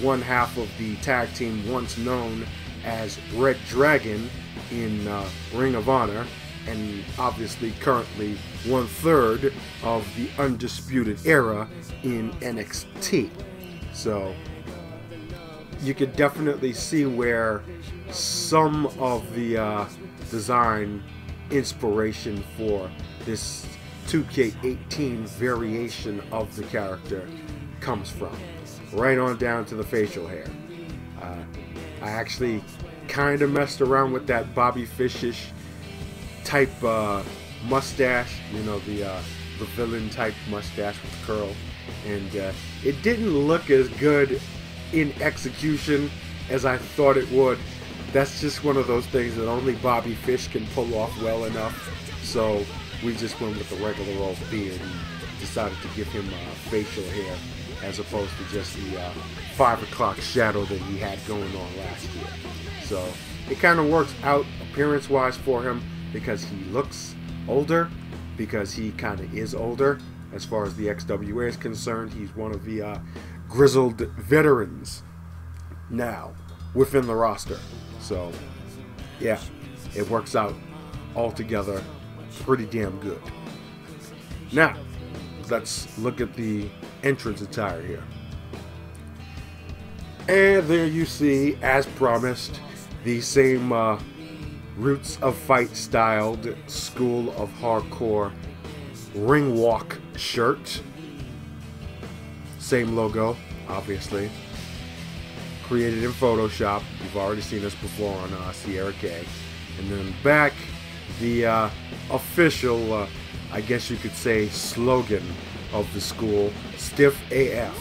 one half of the tag team once known as Red Dragon in Ring of Honor, and obviously currently 1/3 of the Undisputed Era in NXT. So you could definitely see where some of the design inspiration for this 2K18 variation of the character comes from. Right on down to the facial hair. I actually kind of messed around with that Bobby Fishish type mustache, you know, the villain type mustache with the curl, and it didn't look as good in execution as I thought it would. That's just one of those things that only Bobby Fish can pull off well enough. So we just went with the regular old beard and decided to give him facial hair as opposed to just the 5 o'clock shadow that he had going on last year. So it kind of works out appearance wise for him because he looks older, because he kind of is older as far as the XWA is concerned. He's one of the grizzled veterans now within the roster. So yeah, it works out altogether pretty damn good. Now let's look at the entrance attire here. And there you see, as promised, the same Roots of Fight styled School of Hardcore ring walk shirt. Same logo, obviously. created in Photoshop. You've already seen this before on Sierra K. And then back, the official, I guess you could say, slogan of the school, Stiff AF.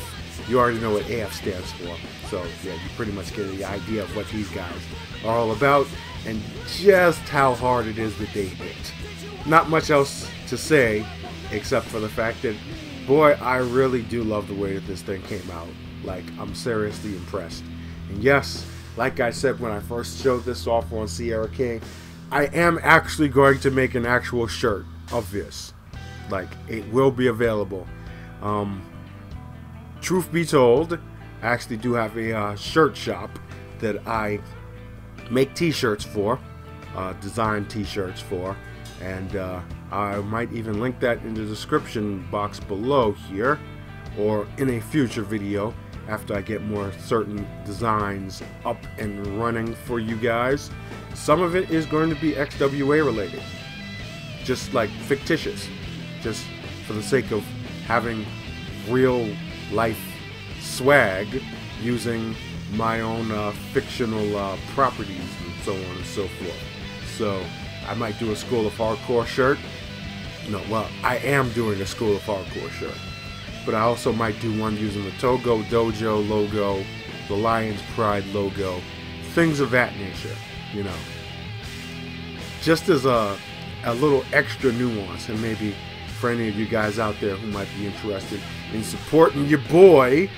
You already know what AF stands for. So, yeah, you pretty much get the idea of what these guys are all about and just how hard it is that they hit. Not much else to say except for the fact that, boy, I really do love the way that this thing came out. Like, I'm seriously impressed. And yes, like I said when I first showed this off on Sierra K, I am actually going to make an actual shirt of this. Like, it will be available. Truth be told, I actually do have a shirt shop that I make t-shirts for, design t-shirts for, and I might even link that in the description box below here, or in a future video after I get more certain designs up and running for you guys. Some of it is going to be XWA related, just like fictitious, just for the sake of having real life swag using my own fictional properties and so on and so forth. So I might do a School of Hardcore shirt. No, well, I am doing a School of Hardcore shirt, but I also might do one using the Togo Dojo logo, the Lion's Pride logo, things of that nature, you know. Just as a little extra nuance, and maybe for any of you guys out there who might be interested in supporting your boy,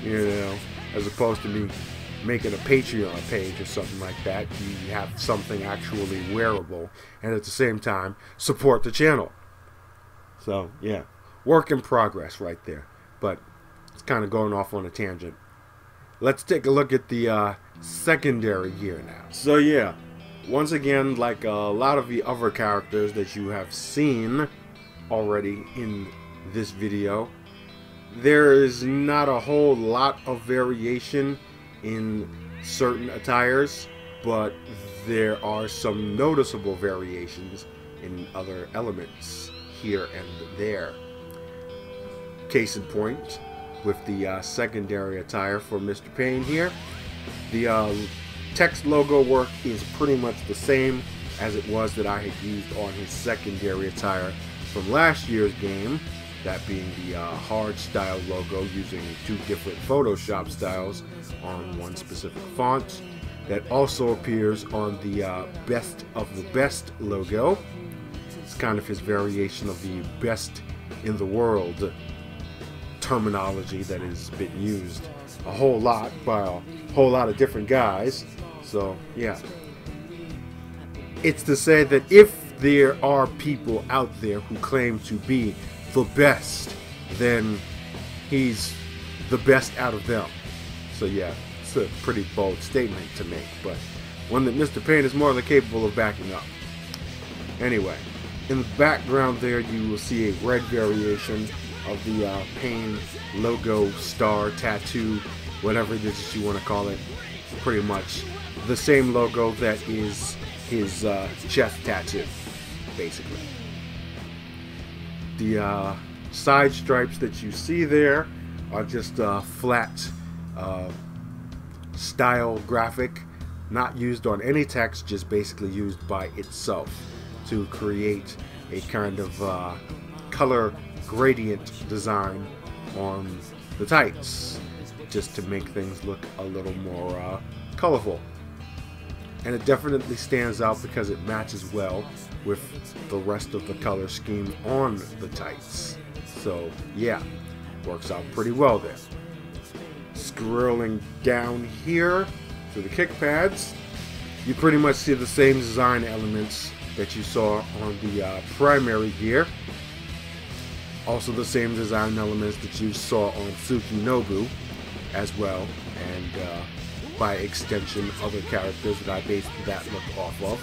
you know, as opposed to me making a Patreon page or something like that, you have something actually wearable, and at the same time support the channel. So yeah, work in progress right there, but it's kind of going off on a tangent. Let's take a look at the secondary here now. So yeah, once again, like a lot of the other characters that you have seen already in this video, there is not a whole lot of variation in certain attires, but there are some noticeable variations in other elements here and there. Case in point, with the secondary attire for Mr. Payne here, the text logo work is pretty much the same as it was that I had used on his secondary attire from last year's game, that being the hard style logo using two different Photoshop styles on one specific font. That also appears on the Best of the Best logo. It's kind of his variation of the best in the world terminology that has been used a whole lot by a whole lot of different guys. So yeah, it's to say that if there are people out there who claim to be the best, then he's the best out of them. So yeah, it's a pretty bold statement to make, but one that Mr. Payne is more than capable of backing up. Anyway, in the background there you will see a red variation of the Payne logo, star, tattoo, whatever it is that you want to call it. Pretty much the same logo that is his chest tattoo, basically. The side stripes that you see there are just a flat style graphic, not used on any text, just basically used by itself to create a kind of color gradient design on the tights, just to make things look a little more colorful. And it definitely stands out because it matches well with the rest of the color scheme on the tights. So yeah, works out pretty well there. Scrolling down here to the kick pads, you pretty much see the same design elements that you saw on the primary gear. Also the same design elements that you saw on Suki Nobu as well, and by extension other characters that I based that look off of.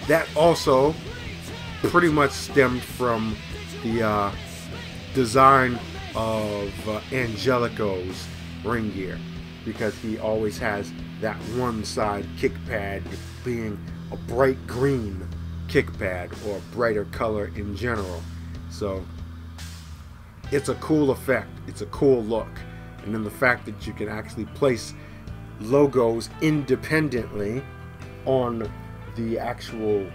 That also pretty much stemmed from the design of Angelico's ring gear, because he always has that one side kick pad being a bright green kick pad, or a brighter color in general. So it's a cool effect, it's a cool look, and then the fact that you can actually place logos independently on the actual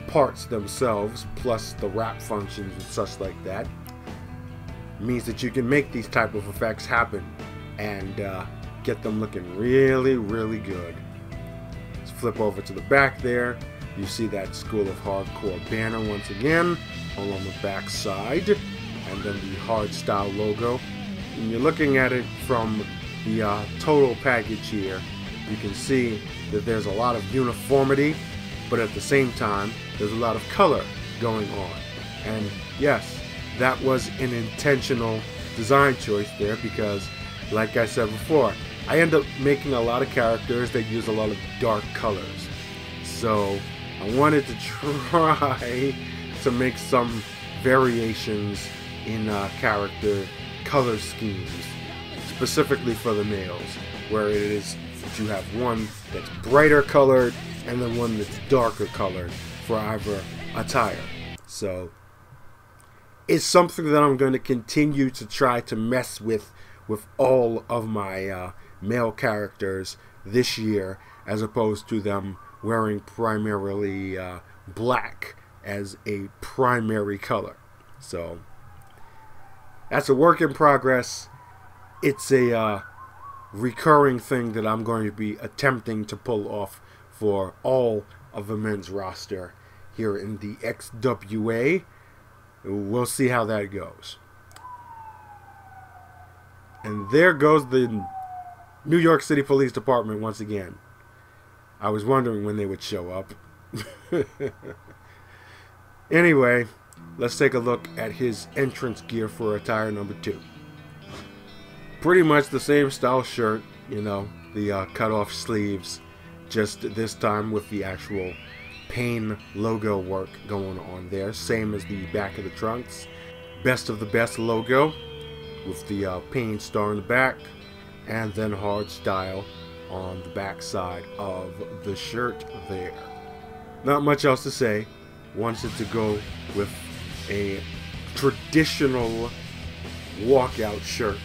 parts themselves, plus the wrap functions and such like that, means that you can make these type of effects happen and get them looking really, really good. Let's flip over to the back there. You see that School of Hardcore banner once again, all on the back side, and then the Hardstyle logo. When you're looking at it from the total package here, you can see that there's a lot of uniformity, but at the same time, there's a lot of color going on. And yes, that was an intentional design choice there, because like I said before, I end up making a lot of characters that use a lot of dark colors. So I wanted to try to make some variations in character color schemes, specifically for the males, where it is that you have one that's brighter colored and then one that's darker colored for either attire. So it's something that I'm going to continue to try to mess with all of my male characters this year, as opposed to them wearing primarily black as a primary color. So that's a work in progress. It's a recurring thing that I'm going to be attempting to pull off for all of the men's roster here in the XWA. We'll see how that goes. And there goes the New York City Police Department once again. I was wondering when they would show up. Anyway, let's take a look at his entrance gear for attire number 2. Pretty much the same style shirt, you know, the cut-off sleeves, just this time with the actual Payne logo work going on there, same as the back of the trunks. Best of the best logo with the Payne star in the back, and then Hardstyle on the back side of the shirt there. Not much else to say. Wanted to go with a traditional walkout shirt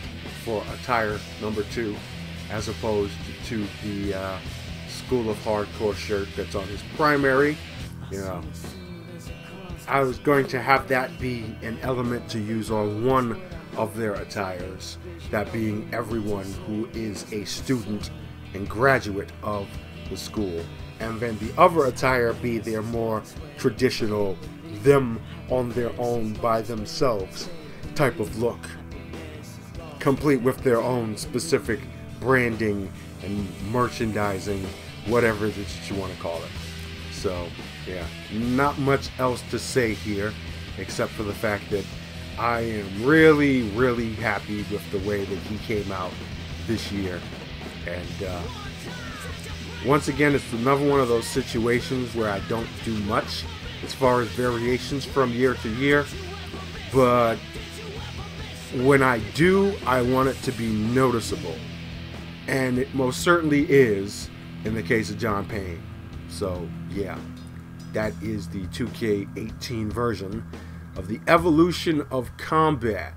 for attire number 2, as opposed to the School of Hardcore shirt that's on his primary. You know, I was going to have that be an element to use on one of their attires, that being everyone who is a student and graduate of the school, and then the other attire be their more traditional, them on their own by themselves type of look, complete with their own specific branding and merchandising, whatever that you want to call it. So yeah, not much else to say here except for the fact that I am really, really happy with the way that he came out this year. And once again, it's another one of those situations where I don't do much as far as variations from year to year, but when I do, I want it to be noticeable, and it most certainly is in the case of Jon Payne. So yeah, that is the 2K18 version of the Evolution of Combat,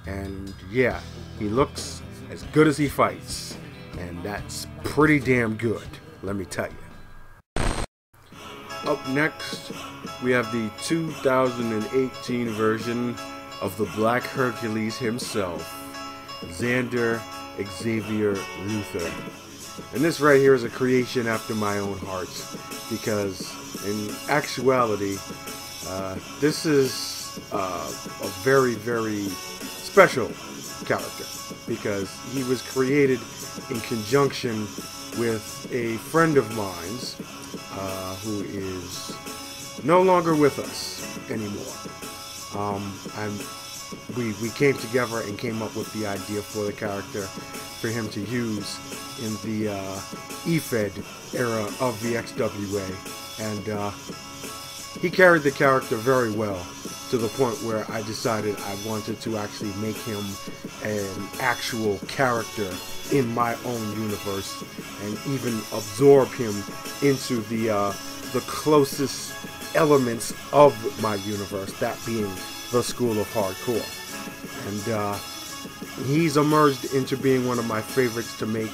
and yeah, he looks as good as he fights, and that's pretty damn good, let me tell you. Up next, we have the 2018 version of the Black Hercules himself, Xander, Xavier, Rooker. And this right here is a creation after my own heart, because in actuality, this is a very, very special character, because he was created in conjunction with a friend of mine's who is no longer with us anymore. We came together and came up with the idea for the character for him to use in the EFED era of the XWA, and he carried the character very well, to the point where I decided I wanted to actually make him an actual character in my own universe, and even absorb him into the closest elements of my universe, that being the School of Hardcore. And he's emerged into being one of my favorites to make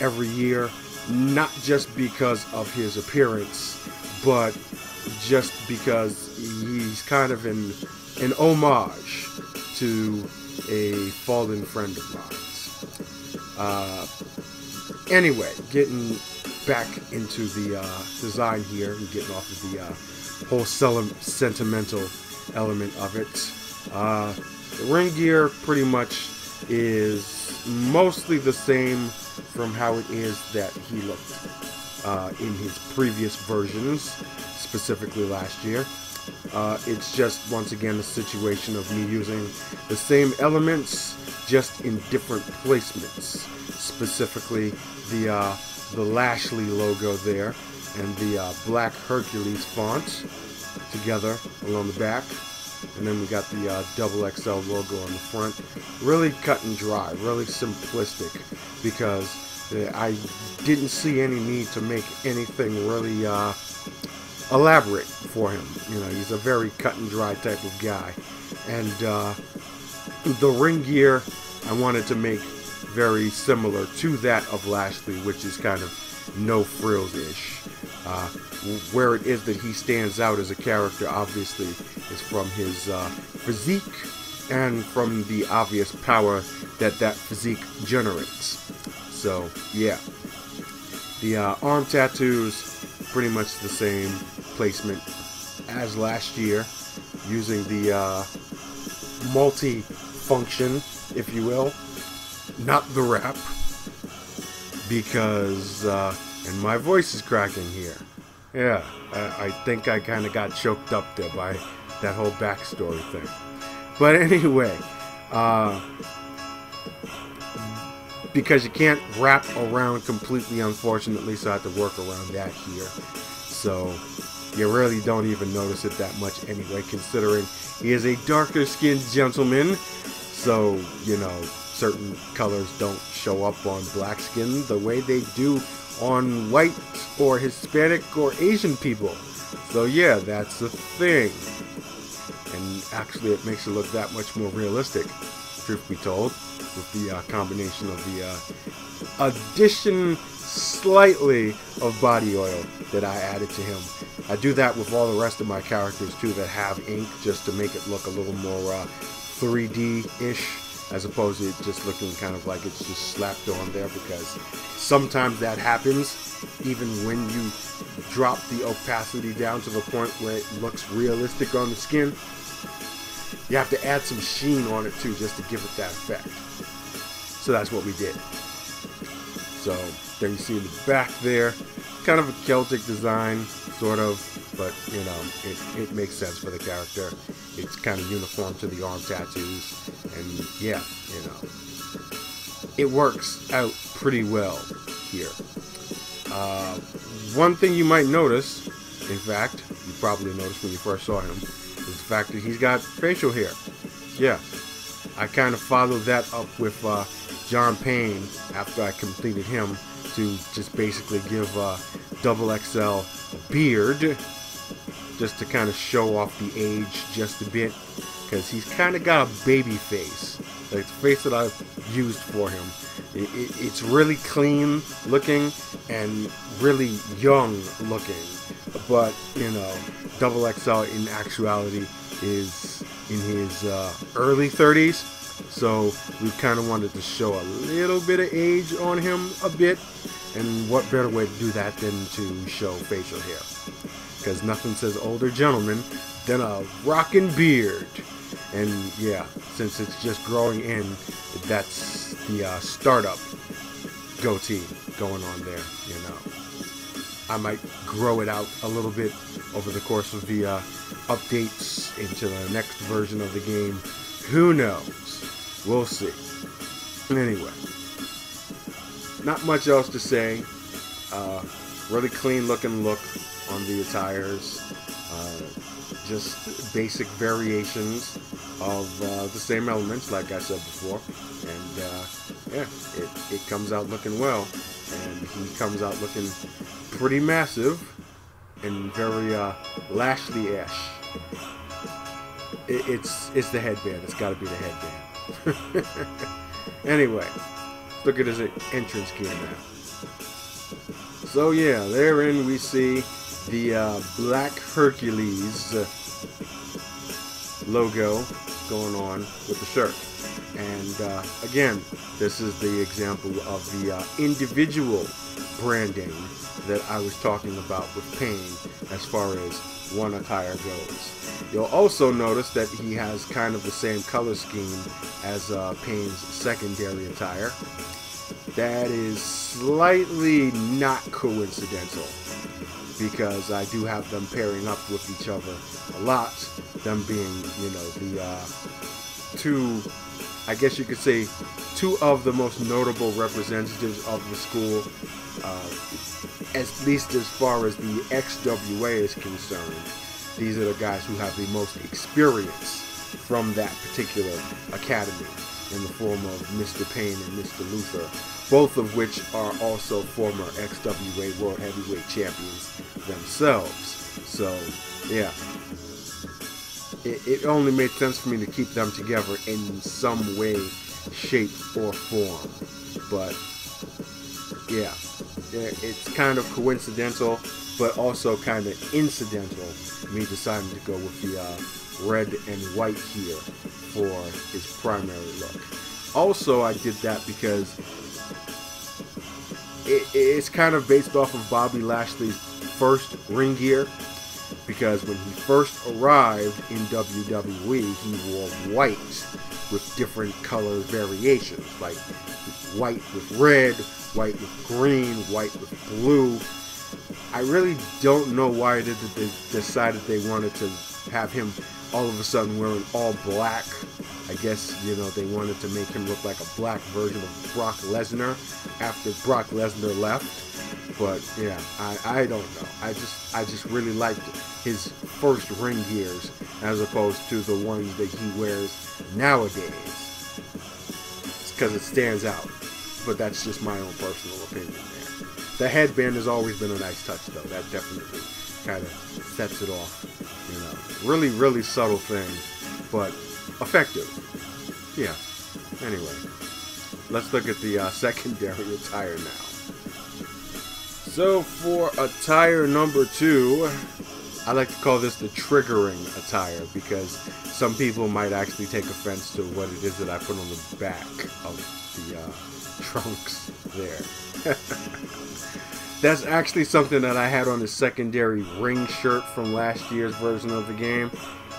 every year, not just because of his appearance, but just because he's kind of an homage to a fallen friend of mine. Anyway, getting back into the design here and getting off of the whole sentimental element of it. The ring gear pretty much is mostly the same from how it is that he looked in his previous versions, specifically last year. It's just, once again, a situation of me using the same elements, just in different placements. Specifically, the Lashley logo there and the Black Hercules font together along the back. And then we got the XXL logo on the front. Really cut and dry, really simplistic, because I didn't see any need to make anything really elaborate for him. You know, he's a very cut and dry type of guy. And the ring gear I wanted to make very similar to that of Lashley, which is kind of no frills-ish. Where it is that he stands out as a character, obviously, is from his physique and from the obvious power that physique generates. So, yeah. The arm tattoos, pretty much the same placement as last year, using the multi-function, if you will, not the wrap, because, and my voice is cracking here. Yeah, I think I kind of got choked up there by that whole backstory thing. But anyway, because you can't wrap around completely, unfortunately, so I have to work around that here. So you really don't even notice it that much anyway, considering he is a darker skinned gentleman. So, you know, certain colors don't show up on black skin the way they do on white or Hispanic or Asian people. So yeah, that's the thing. And actually it makes it look that much more realistic, truth be told, with the combination of the addition slightly of body oil that I added to him. I do that with all the rest of my characters too that have ink, just to make it look a little more 3D-ish, as opposed to it just looking kind of like it's just slapped on there, because sometimes that happens even when you drop the opacity down to the point where it looks realistic on the skin. You have to add some sheen on it too, just to give it that effect. So that's what we did. So there you see in the back there, kind of a Celtic design, sort of, but you know, it makes sense for the character. It's kind of uniform to the arm tattoos, and yeah, you know, it works out pretty well here. One thing you might notice, in fact, you probably noticed when you first saw him, is the fact that he's got facial hair. Yeah, I kind of followed that up with Jon Payne after I completed him, to just basically give XXL a beard, just to kind of show off the age just a bit, because he's kind of got a baby face, like the face that I've used for him. It's really clean looking and really young looking, but you know, XXL in actuality is in his early 30s, so we kind of wanted to show a little bit of age on him a bit, and what better way to do that than to show facial hair, because nothing says older gentleman than a rockin' beard. And yeah, since it's just growing in, that's the startup goatee going on there, you know. I might grow it out a little bit over the course of the updates into the next version of the game. Who knows? We'll see. Anyway, not much else to say. Really clean looking look on the attires. Just basic variations of the same elements, like I said before, and yeah, it comes out looking well, and he comes out looking pretty massive and very Lashley-ish. It's the headband. It's got to be the headband. Anyway, let's look at his entrance gear now. So yeah, therein we see the Black Hercules logo going on with the shirt. And again, this is the example of the individual branding that I was talking about with Payne as far as one attire goes. You'll also notice that he has kind of the same color scheme as Payne's secondary attire. That is slightly not coincidental, because I do have them pairing up with each other a lot, them being, you know, the two, I guess you could say, two of the most notable representatives of the school, at least as far as the XWA is concerned. These are the guys who have the most experience from that particular academy, in the form of Mr. Payne and Mr. Luther, both of which are also former XWA World Heavyweight Champions themselves. So, yeah. It only made sense for me to keep them together in some way, shape, or form. But, yeah. It's kind of coincidental, but also kind of incidental, me deciding to go with the red and white here for his primary look. Also, I did that because it's kind of based off of Bobby Lashley's first ring gear, because when he first arrived in WWE, he wore white with different color variations, like white with red, white with green, white with blue. I really don't know why they decided they wanted to have him all of a sudden wearing all black. I guess, you know, they wanted to make him look like a black version of Brock Lesnar after Brock Lesnar left. But yeah, I don't know. I just really liked his first ring gears as opposed to the ones that he wears nowadays. It's because it stands out. But that's just my own personal opinion there. The headband has always been a nice touch, though. That definitely kind of sets it off. You know, really, really subtle thing, but effective. Yeah. Anyway, let's look at the secondary attire now. So for attire number 2, I like to call this the triggering attire, because some people might actually take offense to what it is that I put on the back of the trunks there. That's actually something that I had on the secondary ring shirt from last year's version of the game.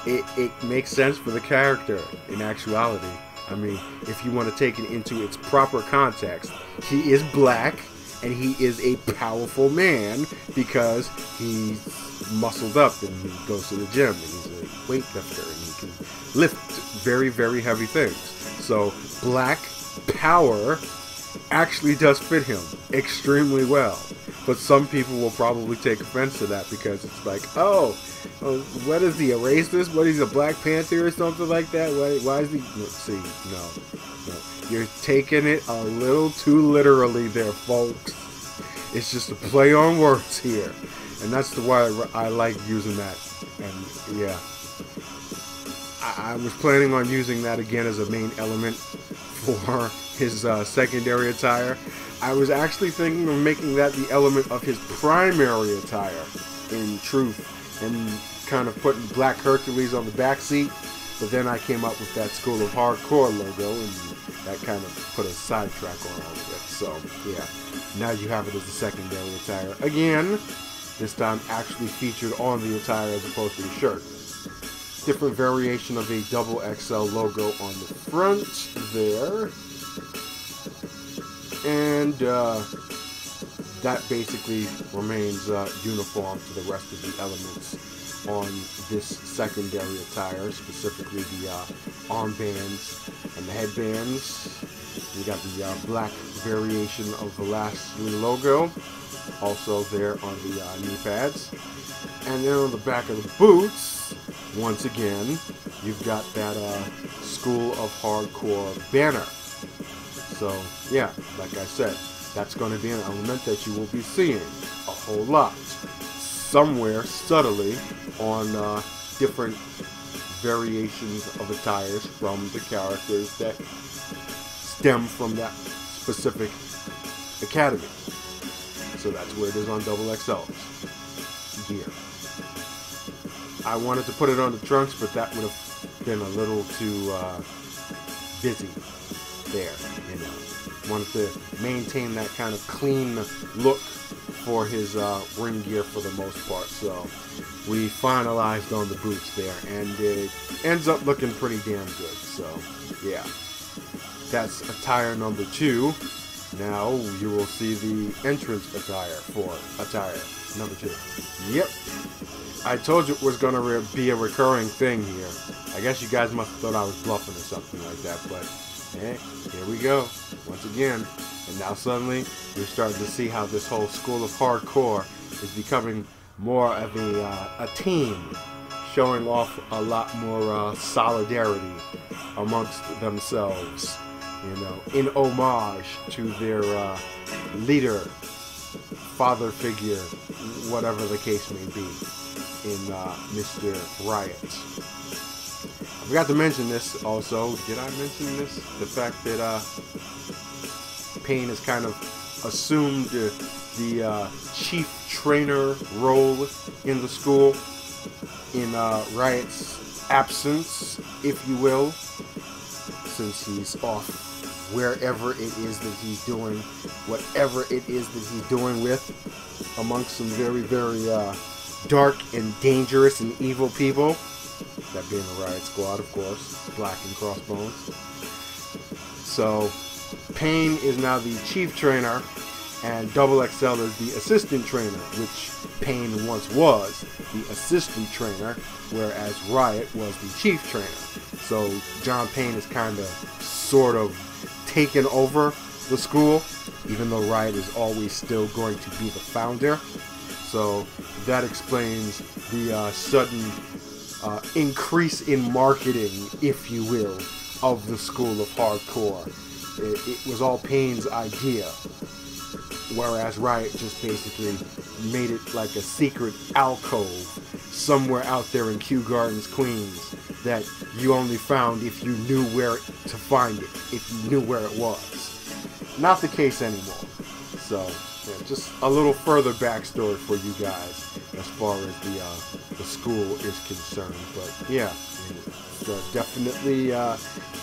It makes sense for the character in actuality. I mean, if you want to take it into its proper context, he is black and he is a powerful man because he's muscled up and he goes to the gym and he's a weightlifter and he can lift very, very heavy things. So black power actually does fit him extremely well. But some people will probably take offense to that because it's like, oh, what is he, a racist? What, he's a Black Panther or something like that? Why is he? See, no. You're taking it a little too literally there, folks. It's just a play on words here. And that's why I like using that. And yeah, I was planning on using that again as a main element for his secondary attire. I was actually thinking of making that the element of his primary attire, in truth, and kind of putting Black Hercules on the back seat. But then I came up with that School of Hardcore logo, and that kind of put a sidetrack on all of it. So yeah, now you have it as a secondary attire again. This time actually featured on the attire as opposed to the shirt. Different variation of a double XL logo on the front there. And that basically remains uniform to the rest of the elements on this secondary attire, specifically the armbands and the headbands. We got the black variation of the Lashley logo, also there on the knee pads. And then on the back of the boots, once again, you've got that School of Hardcore banner. So, yeah, like I said, that's going to be an element that you will be seeing a whole lot, somewhere subtly, on different variations of attires from the characters that stem from that specific academy. So that's where it is on XXL's gear. I wanted to put it on the trunks, but that would have been a little too busy there, you know. Wanted to maintain that kind of clean look for his ring gear for the most part. So we finalized on the boots there, and it ends up looking pretty damn good. So yeah, that's attire number 2. Now you will see the entrance attire for attire number 2. Yep, I told you it was going to be a recurring thing here. I guess you guys must have thought I was bluffing or something like that, but hey, here we go once again. And now suddenly you're starting to see how this whole school of hardcore is becoming more of a team, showing off a lot more solidarity amongst themselves, you know, in homage to their leader, father figure, whatever the case may be, in Mr. Riot. I forgot to mention this also. Did I mention this? The fact that Payne has kind of assumed the chief trainer role in the school in Riot's absence, if you will, since he's off wherever it is that he's doing whatever it is that he's doing with amongst some very, very dark and dangerous and evil people. That being the Riot Squad, of course, Black and Crossbones. So Payne is now the chief trainer, and XXL is the assistant trainer, which Payne once was the assistant trainer, whereas Riot was the chief trainer. So Jon Payne is kind of sort of taken over the school, even though Riot is always still going to be the founder. So that explains the sudden increase in marketing, if you will, of the school of hardcore. It was all Payne's idea, whereas Riot just basically made it like a secret alcove somewhere out there in Kew Gardens, Queens, that you only found if you knew where to find it, if you knew where it was. Not the case anymore. So yeah, just a little further backstory for you guys as far as the school is concerned. But yeah, definitely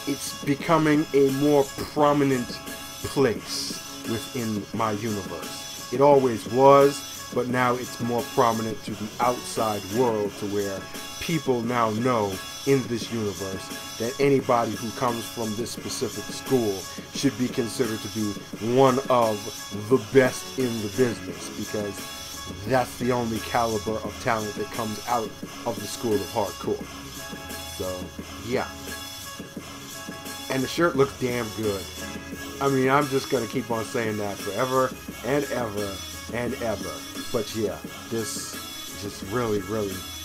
it's becoming a more prominent place within my universe. It always was, but now it's more prominent to the outside world, to where people now know in this universe that anybody who comes from this specific school should be considered to be one of the best in the business, because that's the only caliber of talent that comes out of the school of hardcore. So yeah, and the shirt looks damn good. I mean, I'm just gonna keep on saying that forever and ever and ever. But yeah, this just really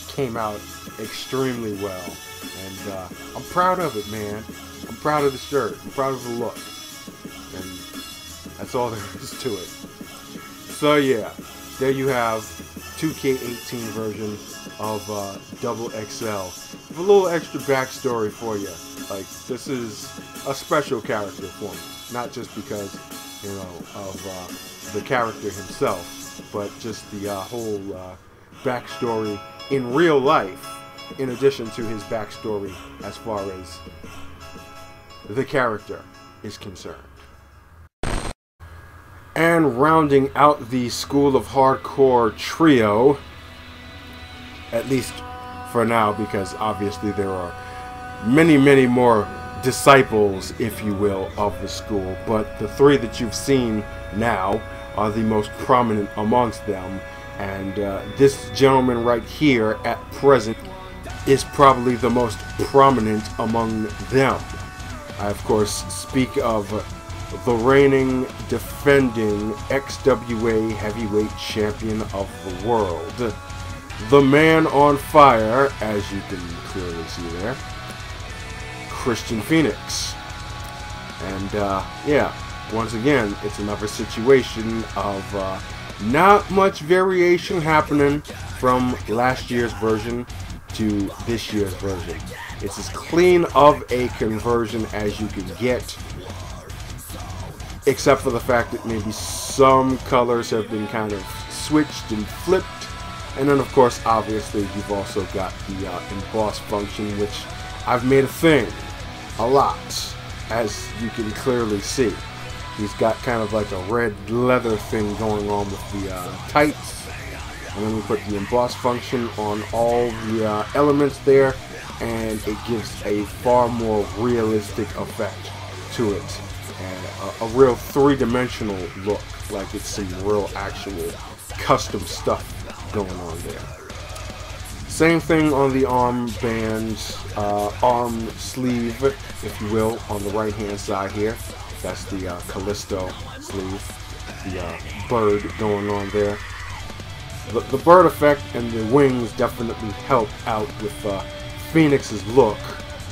came out extremely well, and I'm proud of it, man. I'm proud of the shirt. I'm proud of the look, and that's all there is to it. So yeah, there you have 2K18 version of XXL. With a little extra backstory for you. Like, this is a special character for me, not just because, you know, of the character himself, but just the whole backstory in real life, in addition to his backstory as far as the character is concerned. And rounding out the School of Hardcore trio, at least for now, because obviously there are many more disciples, if you will, of the school, but the three that you've seen now are the most prominent amongst them, and this gentleman right here at present is probably the most prominent among them. I of course speak of the reigning, defending XWA heavyweight champion of the world, the man on fire, as you can clearly see there, Krystian Fenix. And yeah, once again, it's another situation of not much variation happening from last year's version to this year's version. It's as clean of a conversion as you can get. except for the fact that maybe some colors have been kind of switched and flipped. And then, of course, obviously, you've also got the emboss function, which I've made a thing a lot, as you can clearly see. He's got kind of like a red leather thing going on with the tights. And then we put the emboss function on all the elements there, and it gives a far more realistic effect to it. And a real three-dimensional look, like it's some real actual custom stuff going on there. Same thing on the armband, arm sleeve, if you will, on the right-hand side here. That's the Callisto sleeve, the bird going on there. The bird effect and the wings definitely help out with Fenix's look,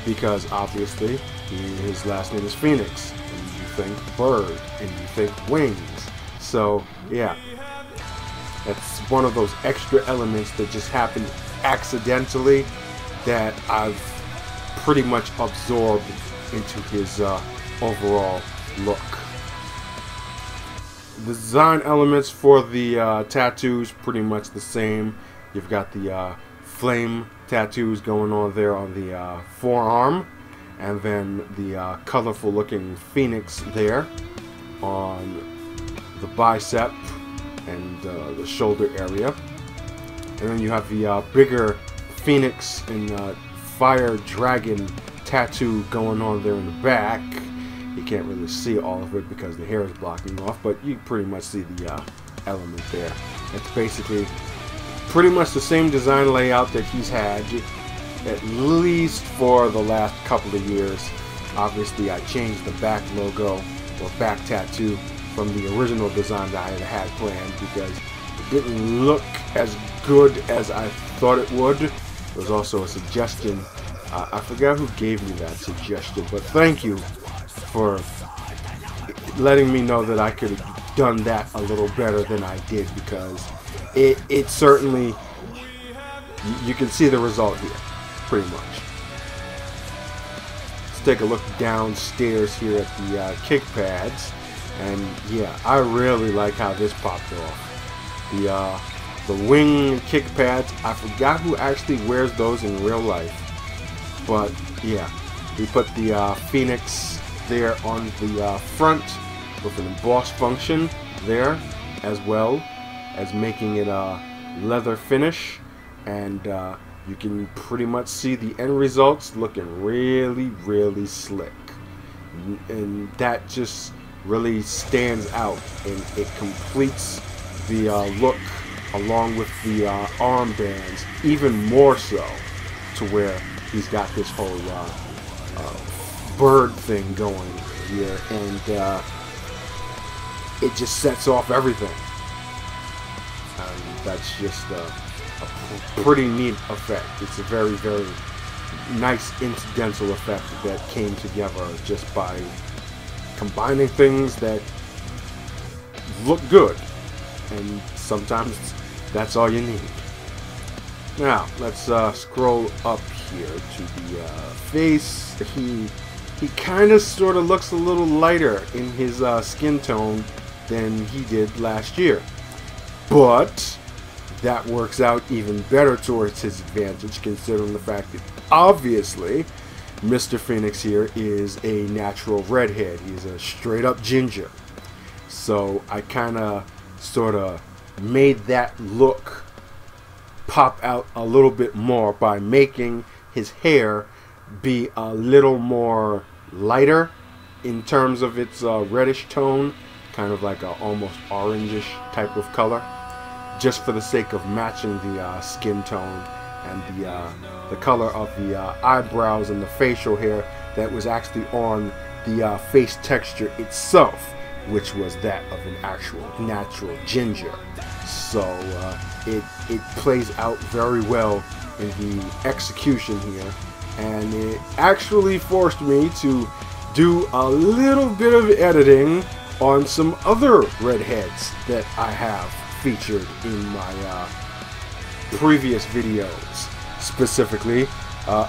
because obviously his last name is Fenix, and you think bird, and you think wings. So yeah, that's one of those extra elements that just happened accidentally that I've pretty much absorbed into his overall look. The design elements for the tattoos pretty much the same. You've got the flame tattoos going on there on the forearm, and then the colorful looking phoenix there on the bicep and the shoulder area. And then you have the bigger phoenix and fire dragon tattoo going on there in the back. You can't really see all of it because the hair is blocking off, but you pretty much see the element there. It's basically pretty much the same design layout that he's had at least for the last couple of years. Obviously, I changed the back logo or back tattoo from the original design that I had planned because it didn't look as good as I thought it would. There was also a suggestion. I forgot who gave me that suggestion, but thank you for letting me know that I could have done that a little better than I did, because it certainly, you can see the result here, pretty much. Let's take a look downstairs here at the kick pads, and yeah, I really like how this popped off. The wing kick pads, I forgot who actually wears those in real life, but yeah, we put the Phoenix there on the front with an emboss function there, as well as making it a leather finish, and you can pretty much see the end results looking really slick, and that just really stands out, and it completes the look along with the armbands even more so, to where he's got this whole bird thing going here, and it just sets off everything. That's just a pretty neat effect. It's a very nice incidental effect that came together just by combining things that look good, and sometimes that's all you need. Now let's scroll up here to the face. He kind of sort of looks a little lighter in his skin tone than he did last year, but that works out even better towards his advantage, considering the fact that obviously Mr. Fenix here is a natural redhead. He's a straight up ginger, so I kind of sort of made that look pop out a little bit more by making his hair be a little more lighter in terms of its reddish tone, kind of like a almost orangish type of color, just for the sake of matching the skin tone and the color of the eyebrows and the facial hair that was actually on the face texture itself, which was that of an actual natural ginger. So it plays out very well in the execution here, and it actually forced me to do a little bit of editing on some other redheads that I have featured in my previous videos. Specifically,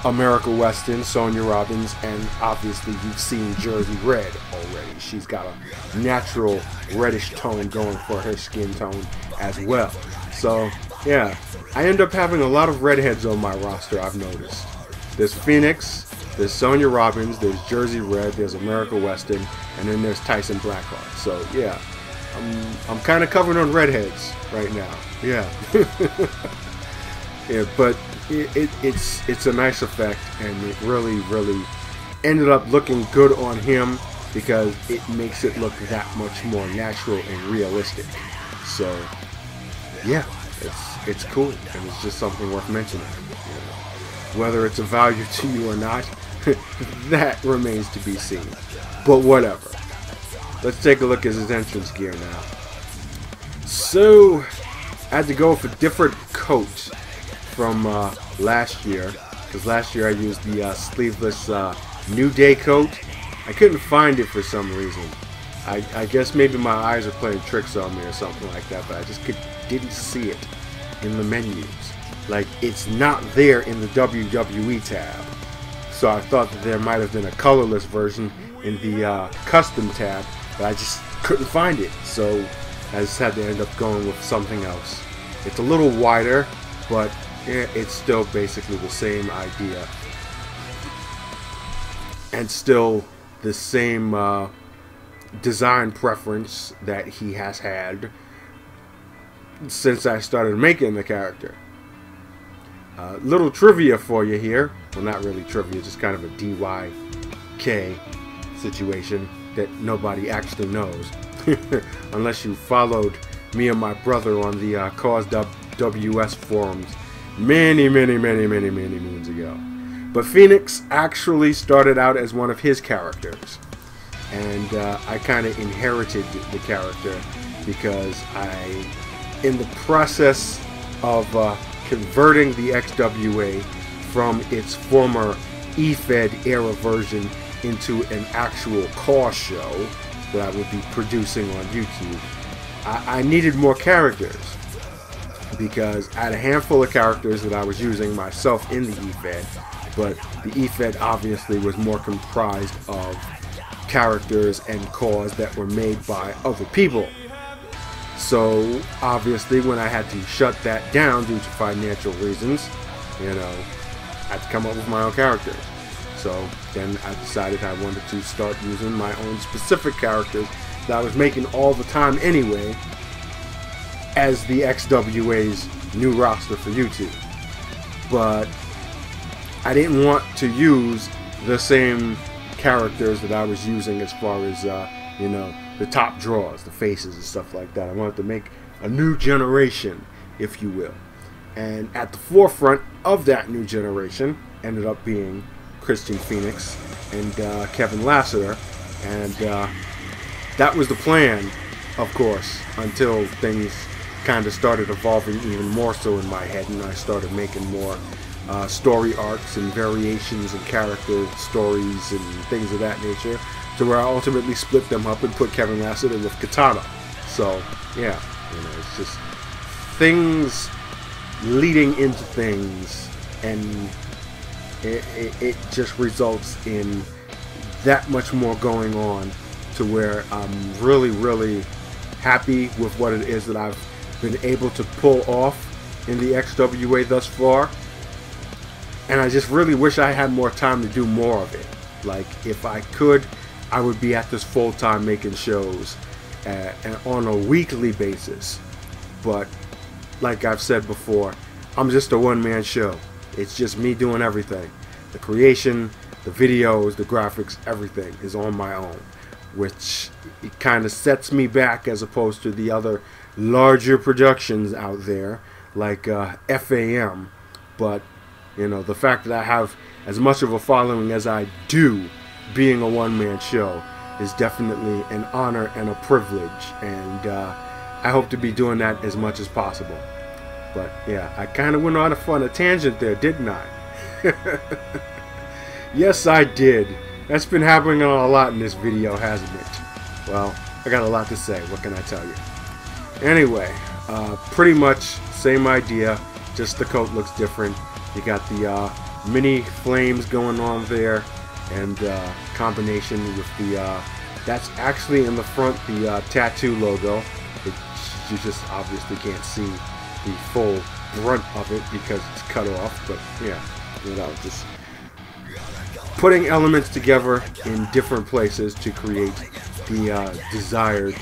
America Weston, Sonya Robbins, and obviously you've seen Jersey Red already. She's got a natural reddish tone going for her skin tone as well. So yeah, I end up having a lot of redheads on my roster, I've noticed. There's Phoenix, there's Sonya Robbins, there's Jersey Red, there's America Weston, and then there's Tyson Blackheart. So yeah, I'm kind of covered on redheads right now. Yeah. Yeah, but it's a nice effect, and it really ended up looking good on him because it makes it look that much more natural and realistic. So yeah, it's cool, and it's just something worth mentioning. You know, whether it's a value to you or not, that remains to be seen. But whatever. Let's take a look at his entrance gear now. So I had to go for different coats from last year, because last year I used the sleeveless New Day coat. I couldn't find it for some reason. I guess maybe my eyes are playing tricks on me or something like that, but I just didn't see it in the menus. Like, it's not there in the WWE tab. So I thought that there might have been a colorless version in the custom tab, but I just couldn't find it. So I just had to end up going with something else. It's a little wider, but it's still basically the same idea, and still the same design preference that he has had since I started making the character. Little trivia for you here. Well, not really trivia, just kind of a DYK situation that nobody actually knows. Unless you followed me and my brother on the CAWS WS forums many moons ago. But Phoenix actually started out as one of his characters, and I kind of inherited the character because in the process of converting the XWA from its former EFED era version into an actual CAWS show that I would be producing on YouTube, I needed more characters, because I had a handful of characters that I was using myself in the EFED, but the EFED obviously was more comprised of characters and CAWS that were made by other people. So obviously when I had to shut that down due to financial reasons, you know, I had to come up with my own characters. So then I decided I wanted to start using my own specific characters that I was making all the time anyway, as the XWA's new roster for YouTube. But I didn't want to use the same characters that I was using as far as, you know, the top draws, the faces and stuff like that. I wanted to make a new generation, if you will. And at the forefront of that new generation ended up being Krystian Fenix and Kevin Lassiter. And that was the plan, of course, until things kind of started evolving even more so in my head, and I started making more story arcs and variations and character stories and things of that nature, to where I ultimately split them up and put Kevin Lassiter with Katana. So yeah, you know, it's just things leading into things, and it just results in that much more going on, to where I'm really happy with what it is that I've been able to pull off in the XWA thus far. And I just really wish I had more time to do more of it. Like, if I could, I would be at this full-time making shows and on a weekly basis. But like I've said before, I'm just a one-man show. It's just me doing everything. The creation, the videos, the graphics, everything is on my own, which it kind of sets me back as opposed to the other larger productions out there like FAM. But you know, the fact that I have as much of a following as I do, being a one-man show, is definitely an honor and a privilege, and I hope to be doing that as much as possible. But yeah, I kind of went on a tangent there, didn't I? Yes, I did. That's been happening a lot in this video, hasn't it? Well, I got a lot to say. What can I tell you? Anyway, pretty much same idea, just the coat looks different. You got the mini flames going on there, and combination with the that's actually in the front, the tattoo logo. You just obviously can't see the full brunt of it because it's cut off, but yeah, you know, just putting elements together in different places to create the desired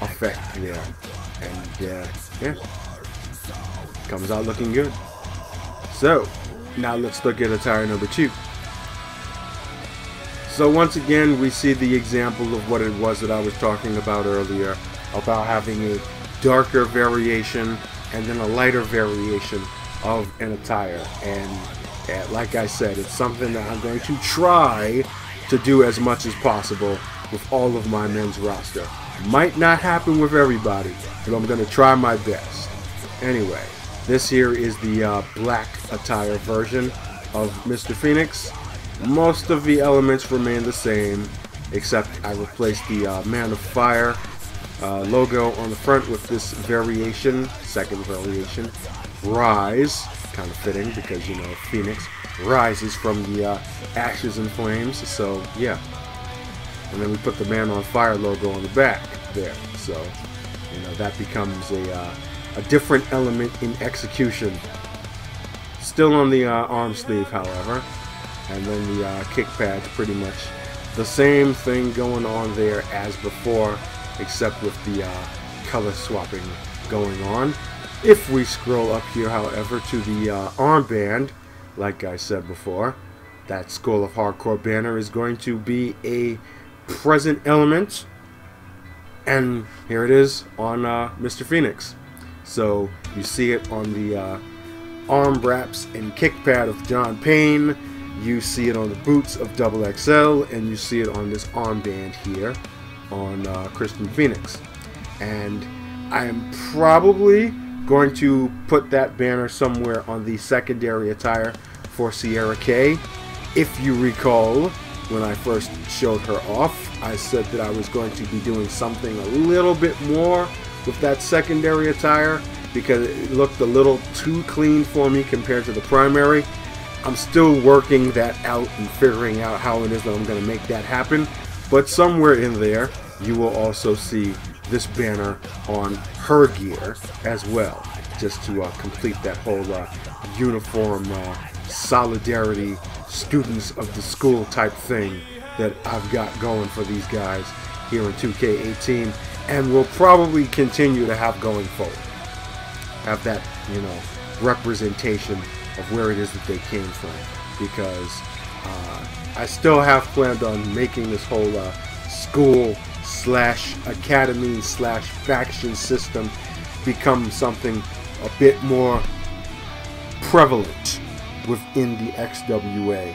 effect there. And yeah, comes out looking good. So now let's look at attire number 2. So once again, we see the example of what it was that I was talking about earlier, about having a darker variation and then a lighter variation of an attire. And like I said, it's something that I'm going to try to do as much as possible with all of my men's roster. Might not happen with everybody, but I'm going to try my best. Anyway, this here is the black attire version of Mr. Fenix. Most of the elements remain the same, except I replaced the Man of Fire logo on the front with this variation, second variation, Rise. Kind of fitting because, you know, Phoenix rises from the ashes and flames, so yeah. And then we put the Man on Fire logo on the back there, so you know that becomes a different element in execution. Still on the arm sleeve, however, and then the kick pads, pretty much the same thing going on there as before, except with the color swapping going on. If we scroll up here, however, to the armband, like I said before, that School of Hardcore banner is going to be a present element, and here it is on Mr. Fenix. So you see it on the arm wraps and kick pad of Jon Payne, you see it on the boots of XXL, and you see it on this armband here on Krystian Fenix. And I am probably going to put that banner somewhere on the secondary attire for Sierra K. If you recall, when I first showed her off, I said that I was going to be doing something a little bit more with that secondary attire because it looked a little too clean for me compared to the primary. I'm still working that out and figuring out how it is that I'm going to make that happen, but somewhere in there you will also see this banner on her gear as well, just to complete that whole uniform solidarity, students of the school type thing that I've got going for these guys here in 2K18, and will probably continue to have going forward. Have that, you know, representation of where it is that they came from, because I still have planned on making this whole school slash academy slash faction system become something a bit more prevalent within the XWA.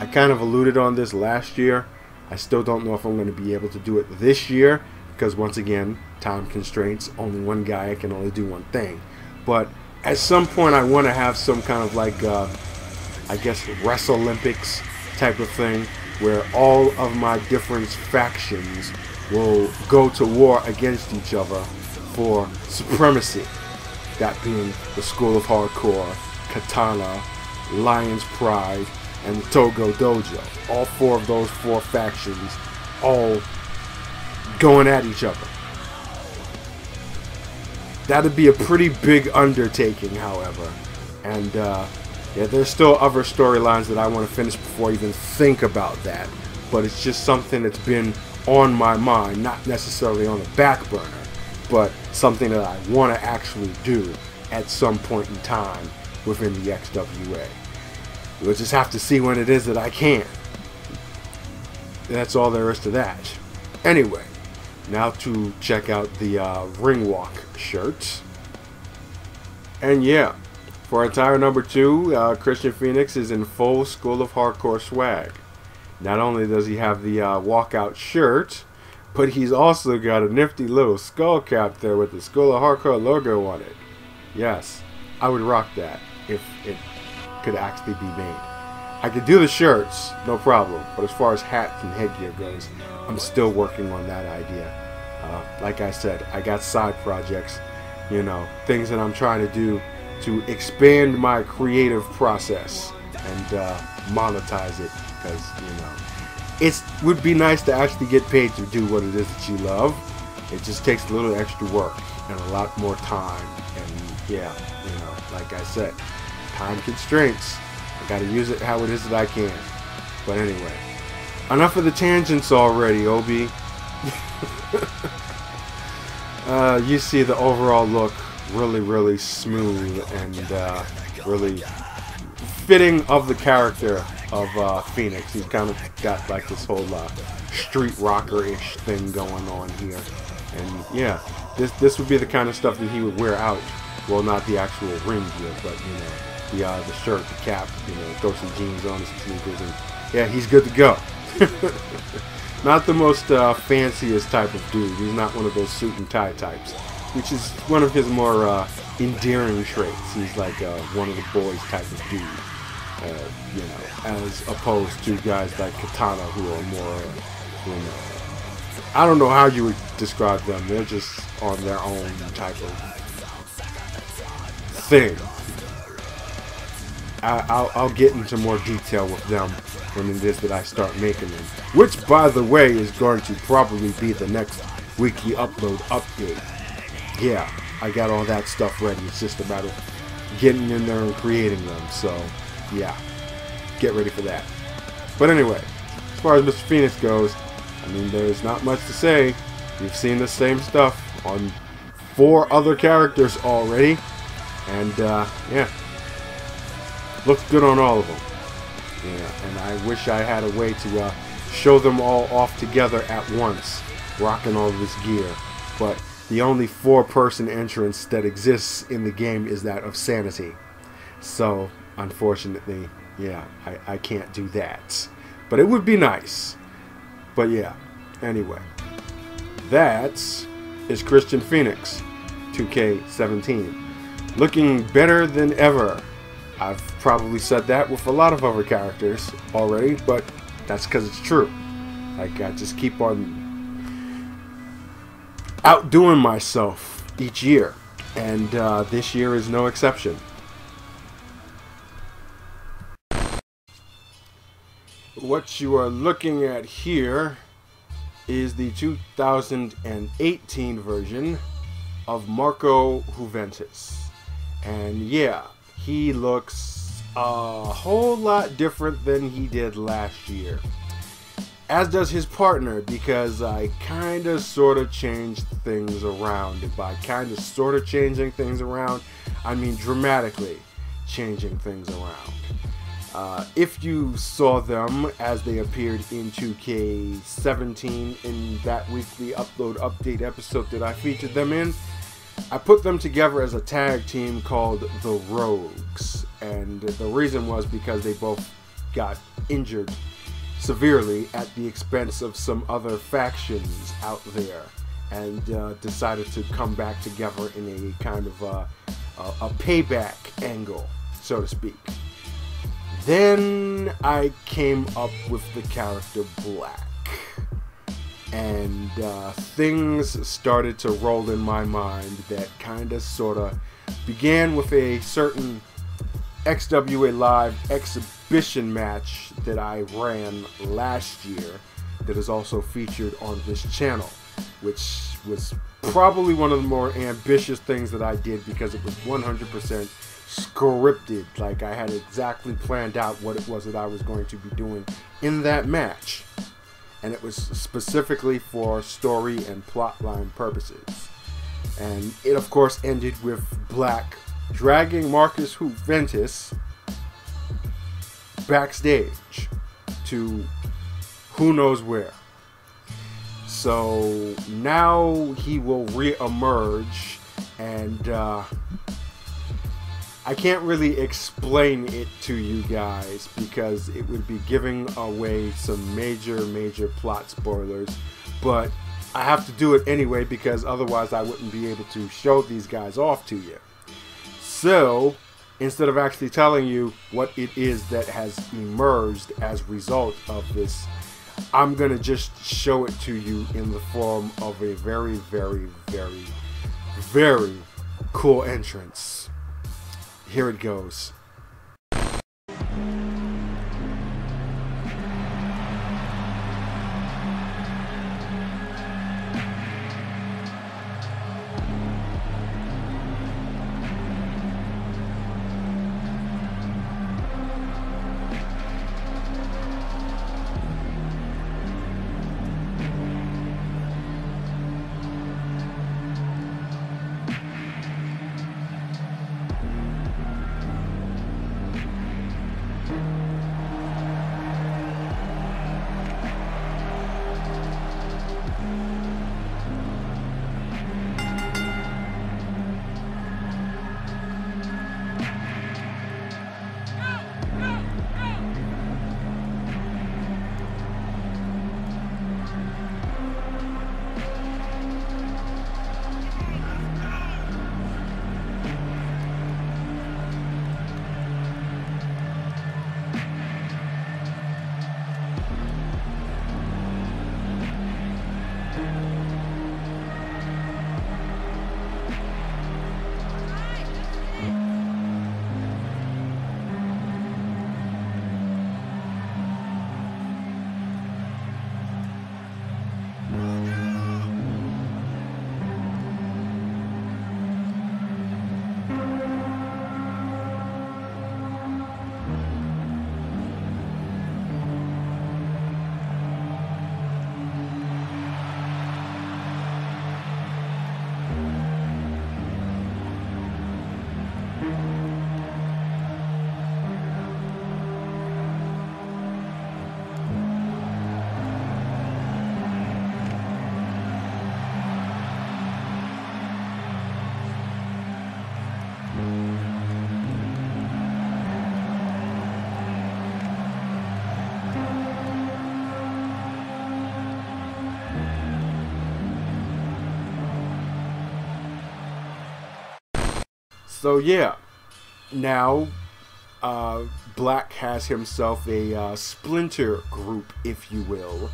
I kind of alluded on this last year. I still don't know if I'm going to be able to do it this year because, once again, time constraints. Only one guy, I can only do one thing. But at some point I want to have some kind of like I guess Wrestle-Olympics type of thing where all of my different factions will go to war against each other for supremacy. That being the School of Hardcore, Katana, Lion's Pride, and Togo Dojo. All four of those four factions all going at each other. That'd be a pretty big undertaking, however. And yeah, there's still other storylines that I want to finish before I even think about that. But it's just something that's been on my mind, not necessarily on the back burner, but something that I want to actually do at some point in time within the XWA. We'll just have to see when it is that I can. That's all there is to that. Anyway, now to check out the ring walk shirt. And yeah, for attire number 2, Krystian Fenix is in full School of Hardcore swag. Not only does he have the walkout shirt, but he's also got a nifty little skull cap there with the School of Hardcore logo on it. Yes, I would rock that if it could actually be made. I could do the shirts, no problem, but as far as hats and headgear goes, I'm still working on that idea. Like I said, I got side projects, you know, things that I'm trying to do to expand my creative process and monetize it, because, you know, it would be nice to actually get paid to do what it is that you love. It just takes a little extra work and a lot more time, and yeah, you know, like I said, time constraints. I gotta use it how it is that I can. But anyway, enough of the tangents already, Obi. You see the overall look really, really smooth and really fitting of the character of Fenix. He's kind of got like this whole street rocker-ish thing going on here. And yeah, this would be the kind of stuff that he would wear out. Well, not the actual ring gear, but, you know, the shirt, the cap, you know, throw some jeans on, some sneakers, and yeah, he's good to go. Not the most fanciest type of dude. He's not one of those suit and tie types, which is one of his more endearing traits. He's like one of the boys type of dude, you know, as opposed to guys like Katana, who are more, you know, I don't know how you would describe them. They're just on their own type of thing. I'll get into more detail with them when it is that I start making them. Which, by the way, is going to probably be the next weekly upload update. Yeah, I got all that stuff ready. It's just a matter of getting in there and creating them. So, yeah, get ready for that. But anyway, as far as Mr. Fenix goes, I mean, there's not much to say. You've seen the same stuff on 4 other characters already. And, yeah. Looks good on all of them. Yeah, and I wish I had a way to show them all off together at once, rocking all this gear. But the only 4-person entrance that exists in the game is that of Sanity. So, unfortunately, yeah, I can't do that. But it would be nice. But yeah, anyway. That is Krystian Fenix, 2K17. Looking better than ever. I've probably said that with a lot of other characters already, but that's because it's true. Like, I just keep on outdoing myself each year, and this year is no exception. What you are looking at here is the 2018 version of Marco Juventus. And yeah, he looks a whole lot different than he did last year. As does his partner, because I kind of sort of changed things around. And by kind of sort of changing things around, I mean dramatically changing things around. If you saw them as they appeared in 2K17 in that weekly upload update episode that I featured them in, I put them together as a tag team called the Rogues, and the reason was because they both got injured severely at the expense of some other factions out there, and decided to come back together in a kind of a payback angle, so to speak. Then I came up with the character Black, and things started to roll in my mind that kind of sort of began with a certain XWA Live exhibition match that I ran last year that is also featured on this channel, which was probably one of the more ambitious things that I did because it was 100% scripted. Like, I had exactly planned out what it was that I was going to be doing in that match, and it was specifically for story and plotline purposes. And it of course ended with Black dragging Marcus Juventus backstage to who knows where. So now he will re-emerge, and I can't really explain it to you guys because it would be giving away some major plot spoilers, but I have to do it anyway because otherwise I wouldn't be able to show these guys off to you. So instead of actually telling you what it is that has emerged as a result of this, I'm gonna just show it to you in the form of a very cool entrance. Here it goes. So yeah, now Black has himself a splinter group, if you will,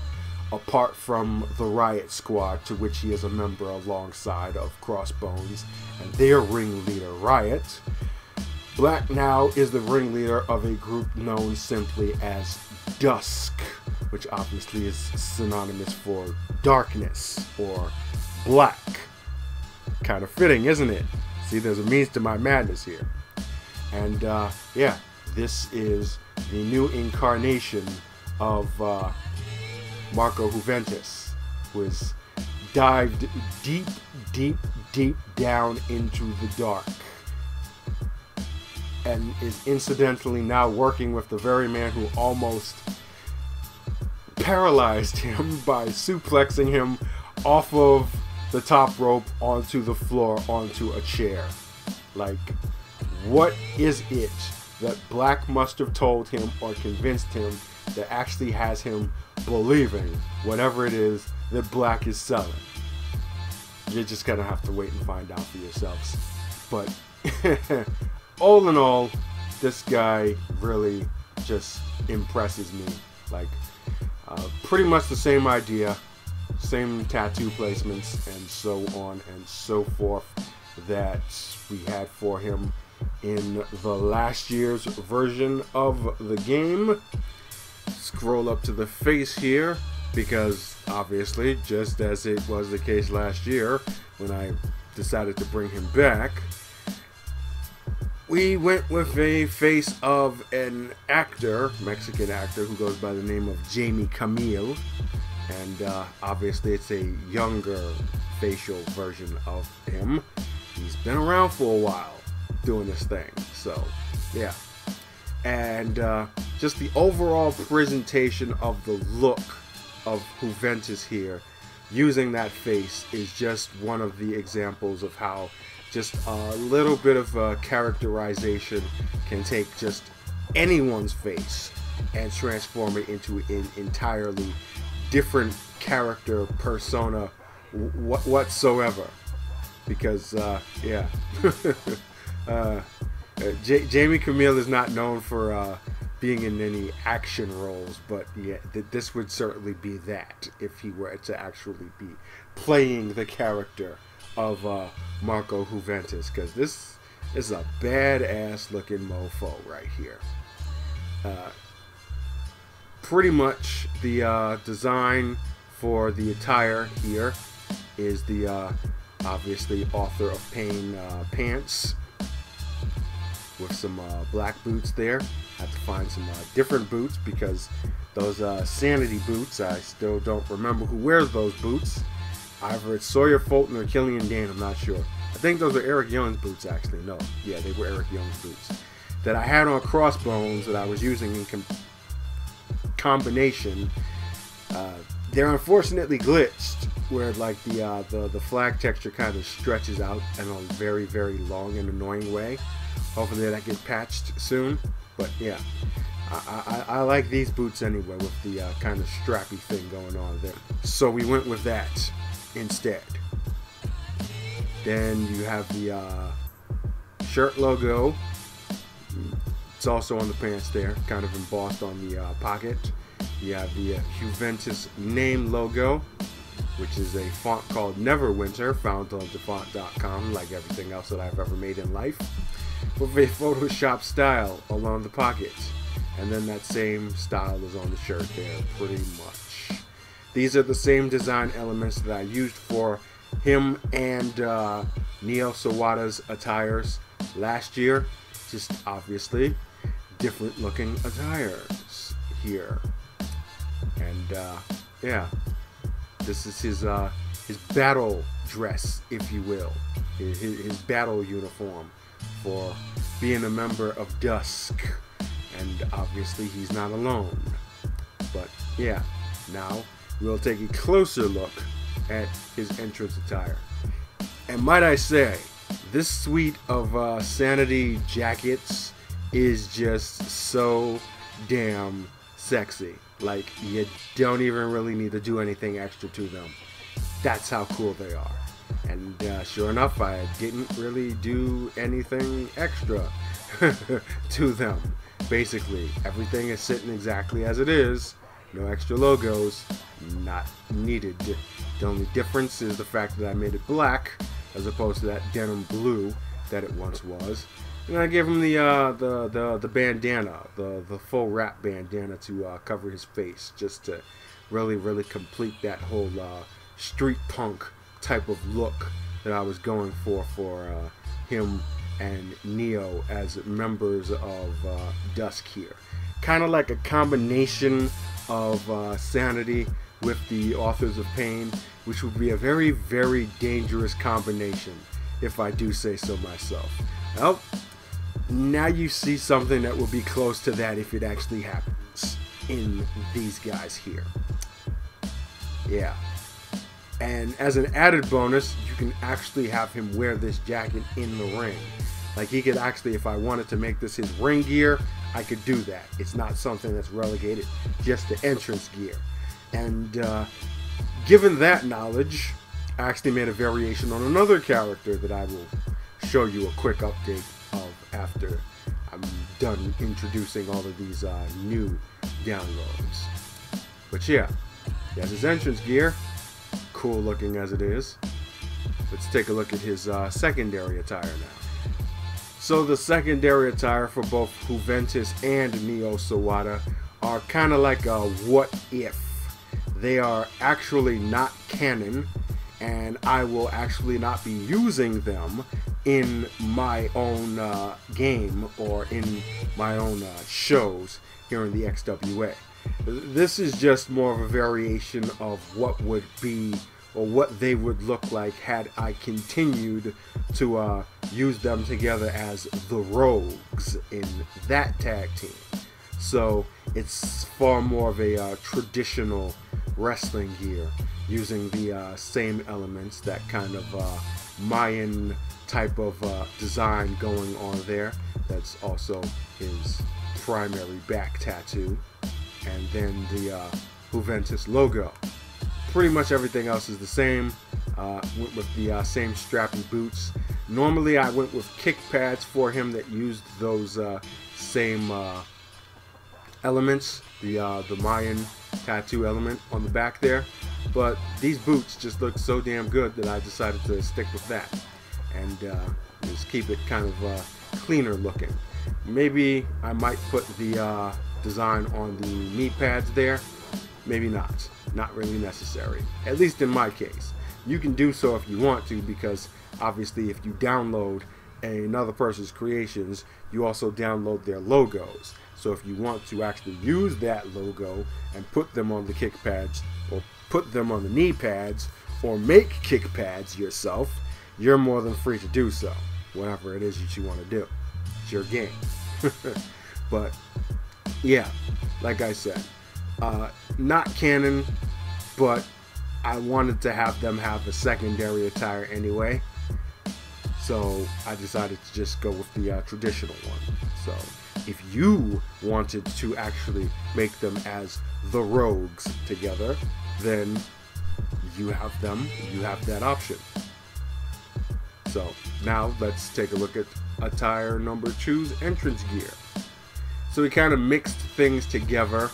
apart from the Riot Squad, to which he is a member alongside of Crossbones and their ringleader Riot. Black now is the ringleader of a group known simply as Dusk, which obviously is synonymous for darkness or black. Kind of fitting, isn't it? See, there's a means to my madness here. And yeah, this is the new incarnation of Marco Juventus, who has dived deep, deep, deep down into the dark, and is incidentally now working with the very man who almost paralyzed him by suplexing him off of the top rope onto the floor, onto a chair. Like, what is it that Black must have told him or convinced him that actually has him believing whatever it is that Black is selling? You're just gonna have to wait and find out for yourselves. But all in all, this guy really just impresses me. Like, pretty much the same idea, same tattoo placements, and so on and so forth that we had for him in the last year's version of the game. Scroll up to the face here, because obviously, just as it was the case last year when I decided to bring him back, we went with a face of an actor, Mexican actor, who goes by the name of Jamie Camille. And obviously it's a younger facial version of him. He's been around for a while doing this thing. So, yeah. And just the overall presentation of the look of Juventus here, using that face, is just one of the examples of how just a little bit of characterization can take just anyone's face and transform it into an entirely different character, persona, whatsoever. Because, yeah. Jamie Camille is not known for being in any action roles, but yeah, this would certainly be that if he were to actually be playing the character of Marco Juventus, because this is a badass looking mofo right here. Pretty much the design for the attire here is the obviously Author of Pain pants with some black boots there. Had to find some different boots, because those Sanity boots, I still don't remember who wears those boots. Either it's Sawyer Fulton or Killian Dane, I'm not sure. I think those are Eric Young's boots, actually. No, yeah, they were Eric Young's boots that I had on Crossbones that I was using in combination. They're unfortunately glitched, where like the flag texture kind of stretches out in a very, very long and annoying way. Hopefully that gets patched soon. But yeah, I like these boots anyway, with the kind of strappy thing going on there. So we went with that instead. Then you have the shirt logo. It's also on the pants there, kind of embossed on the pocket. You have the Juventus name logo, which is a font called Neverwinter, found on defont.com, like everything else that I've ever made in life, with a Photoshop style along the pocket. And then that same style is on the shirt there, pretty much. These are the same design elements that I used for him and Neil Sawada's attires last year. Just obviously different looking attires here. And yeah, this is his battle dress, if you will, his battle uniform for being a member of Dusk. And obviously he's not alone. But yeah, now we'll take a closer look at his entrance attire. And might I say, this suite of Sanity jackets is just so damn sexy. Like, you don't even really need to do anything extra to them. That's how cool they are. And sure enough, I didn't really do anything extra to them. Basically, everything is sitting exactly as it is. No extra logos, not needed. The only difference is the fact that I made it black as opposed to that denim blue that it once was. And I gave him the bandana, the full wrap bandana to cover his face, just to really complete that whole street punk type of look that I was going for him and Neo as members of Dusk here. Kind of like a combination of Sanity with the authors of Pain, which would be a very dangerous combination, if I do say so myself. Well, now you see something that will be close to that if it actually happens in these guys here. Yeah. And as an added bonus, you can actually have him wear this jacket in the ring. Like, he could actually, if I wanted to make this his ring gear, I could do that. It's not something that's relegated just to entrance gear. And given that knowledge, I actually made a variation on another character that I will show you a quick update of after I'm done introducing all of these new downloads. But yeah, he has his entrance gear, cool looking as it is. Let's take a look at his secondary attire now. So the secondary attire for both Juventus and Neo Sawada are kind of like a what if. They are actually not canon, and I will actually not be using them in my own game or in my own shows here in the XWA. This is just more of a variation of what would be or what they would look like had I continued to use them together as the Rogues in that tag team. So it's far more of a traditional wrestling gear, using the same elements, that kind of Mayan type of design going on there. That's also his primary back tattoo. And then the Juventus logo. Pretty much everything else is the same. Went with the same strappy boots. Normally I went with kick pads for him that used those same elements, the Mayan tattoo element on the back there, but these boots just look so damn good that I decided to stick with that and just keep it kind of cleaner looking. Maybe I might put the design on the knee pads there, maybe not really necessary, at least in my case. You can do so if you want to, because obviously if you download another person's creations, you also download their logos. So if you want to actually use that logo and put them on the kick pads, or put them on the knee pads, or make kick pads yourself, you're more than free to do so. Whatever it is that you want to do. It's your game. But yeah, like I said, not canon, but I wanted to have them have a secondary attire anyway. So I decided to just go with the traditional one. So if you wanted to actually make them as the Rogues together, then you have them, you have that option. So now let's take a look at attire number 2's entrance gear. So we kind of mixed things together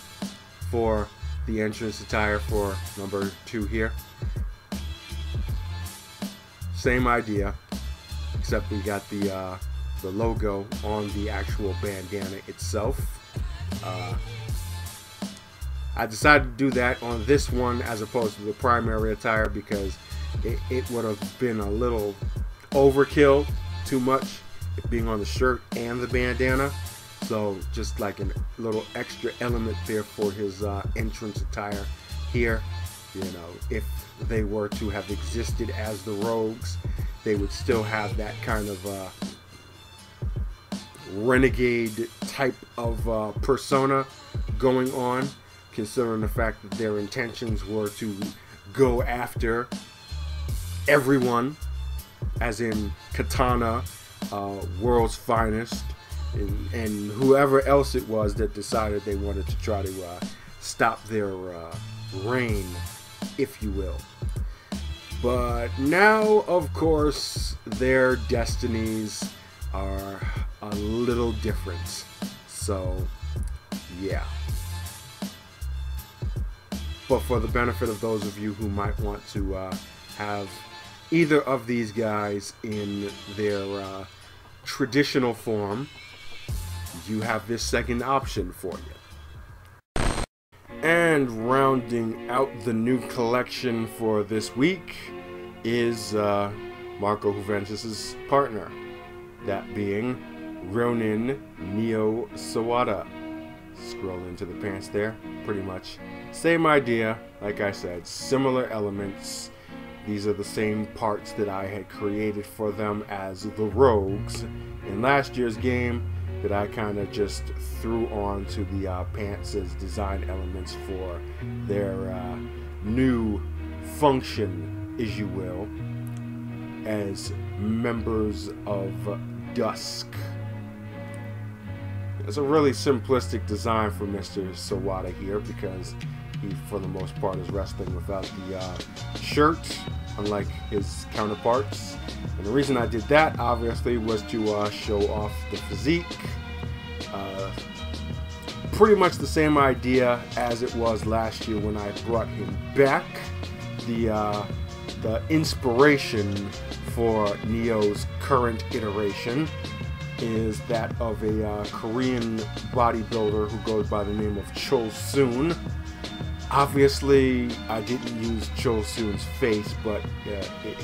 for the entrance attire for number 2 here. Same idea, except we got the logo on the actual bandana itself. I decided to do that on this one as opposed to the primary attire because it would have been a little overkill, too much, it being on the shirt and the bandana. So just like a little extra element there for his entrance attire here. You know, if they were to have existed as the Rogues, they would still have that kind of renegade type of persona going on, considering the fact that their intentions were to go after everyone, as in Katana, World's Finest, and whoever else it was that decided they wanted to try to stop their reign, if you will. But now, of course, their destinies are a little different. So, yeah. But for the benefit of those of you who might want to have either of these guys in their traditional form, you have this second option for you. And rounding out the new collection for this week is Marco Juventus' partner, that being Ronin Neo Sawada. Scroll into the pants there, pretty much same idea. Like I said, similar elements. These are the same parts that I had created for them as the Rogues in last year's game, that I kind of just threw onto the pants as design elements for their new function, as you will, as members of Dusk. It's a really simplistic design for Mr. Sawada here, because he, for the most part, is wrestling without the shirt, unlike his counterparts. And the reason I did that, obviously, was to show off the physique. Pretty much the same idea as it was last year when I brought him back. The inspiration for Neo's current iteration is that of a Korean bodybuilder who goes by the name of Chol Soon. Obviously, I didn't use Chol Soon's face, but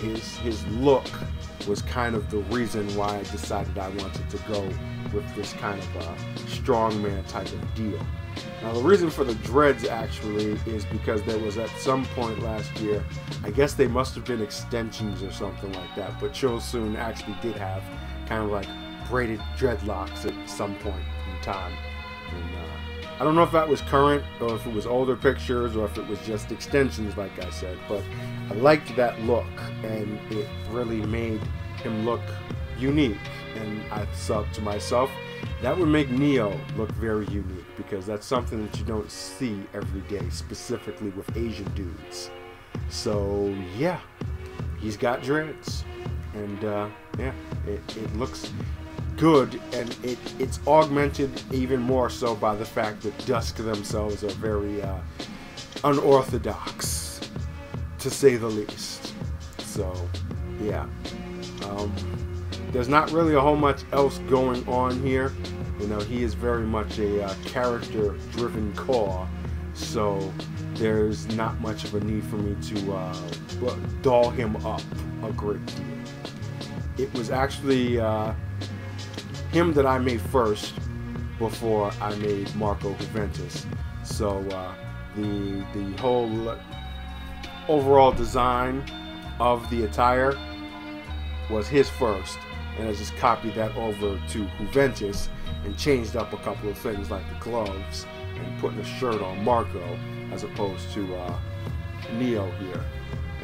his look was kind of the reason why I decided I wanted to go with this kind of strongman type of deal. Now, the reason for the dreads actually is because there was at some point last year, I guess they must have been extensions or something like that, but Chol Soon actually did have kind of like braided dreadlocks at some point in time. And I don't know if that was current or if it was older pictures or if it was just extensions, like I said, but I liked that look, and it really made him look unique. And I thought to myself, that would make Neo look very unique, because that's something that you don't see every day, specifically with Asian dudes. So yeah, he's got dreads, and yeah, it looks good, and it's augmented even more so by the fact that Dusk themselves are very unorthodox, to say the least. So yeah, there's not really a whole much else going on here. You know, he is very much a character-driven CAW, so there's not much of a need for me to doll him up a great deal. It was actually him that I made first before I made Marco Juventus. So the whole overall design of the attire was his first, and I just copied that over to Juventus and changed up a couple of things like the gloves and putting a shirt on Marco as opposed to Neo here.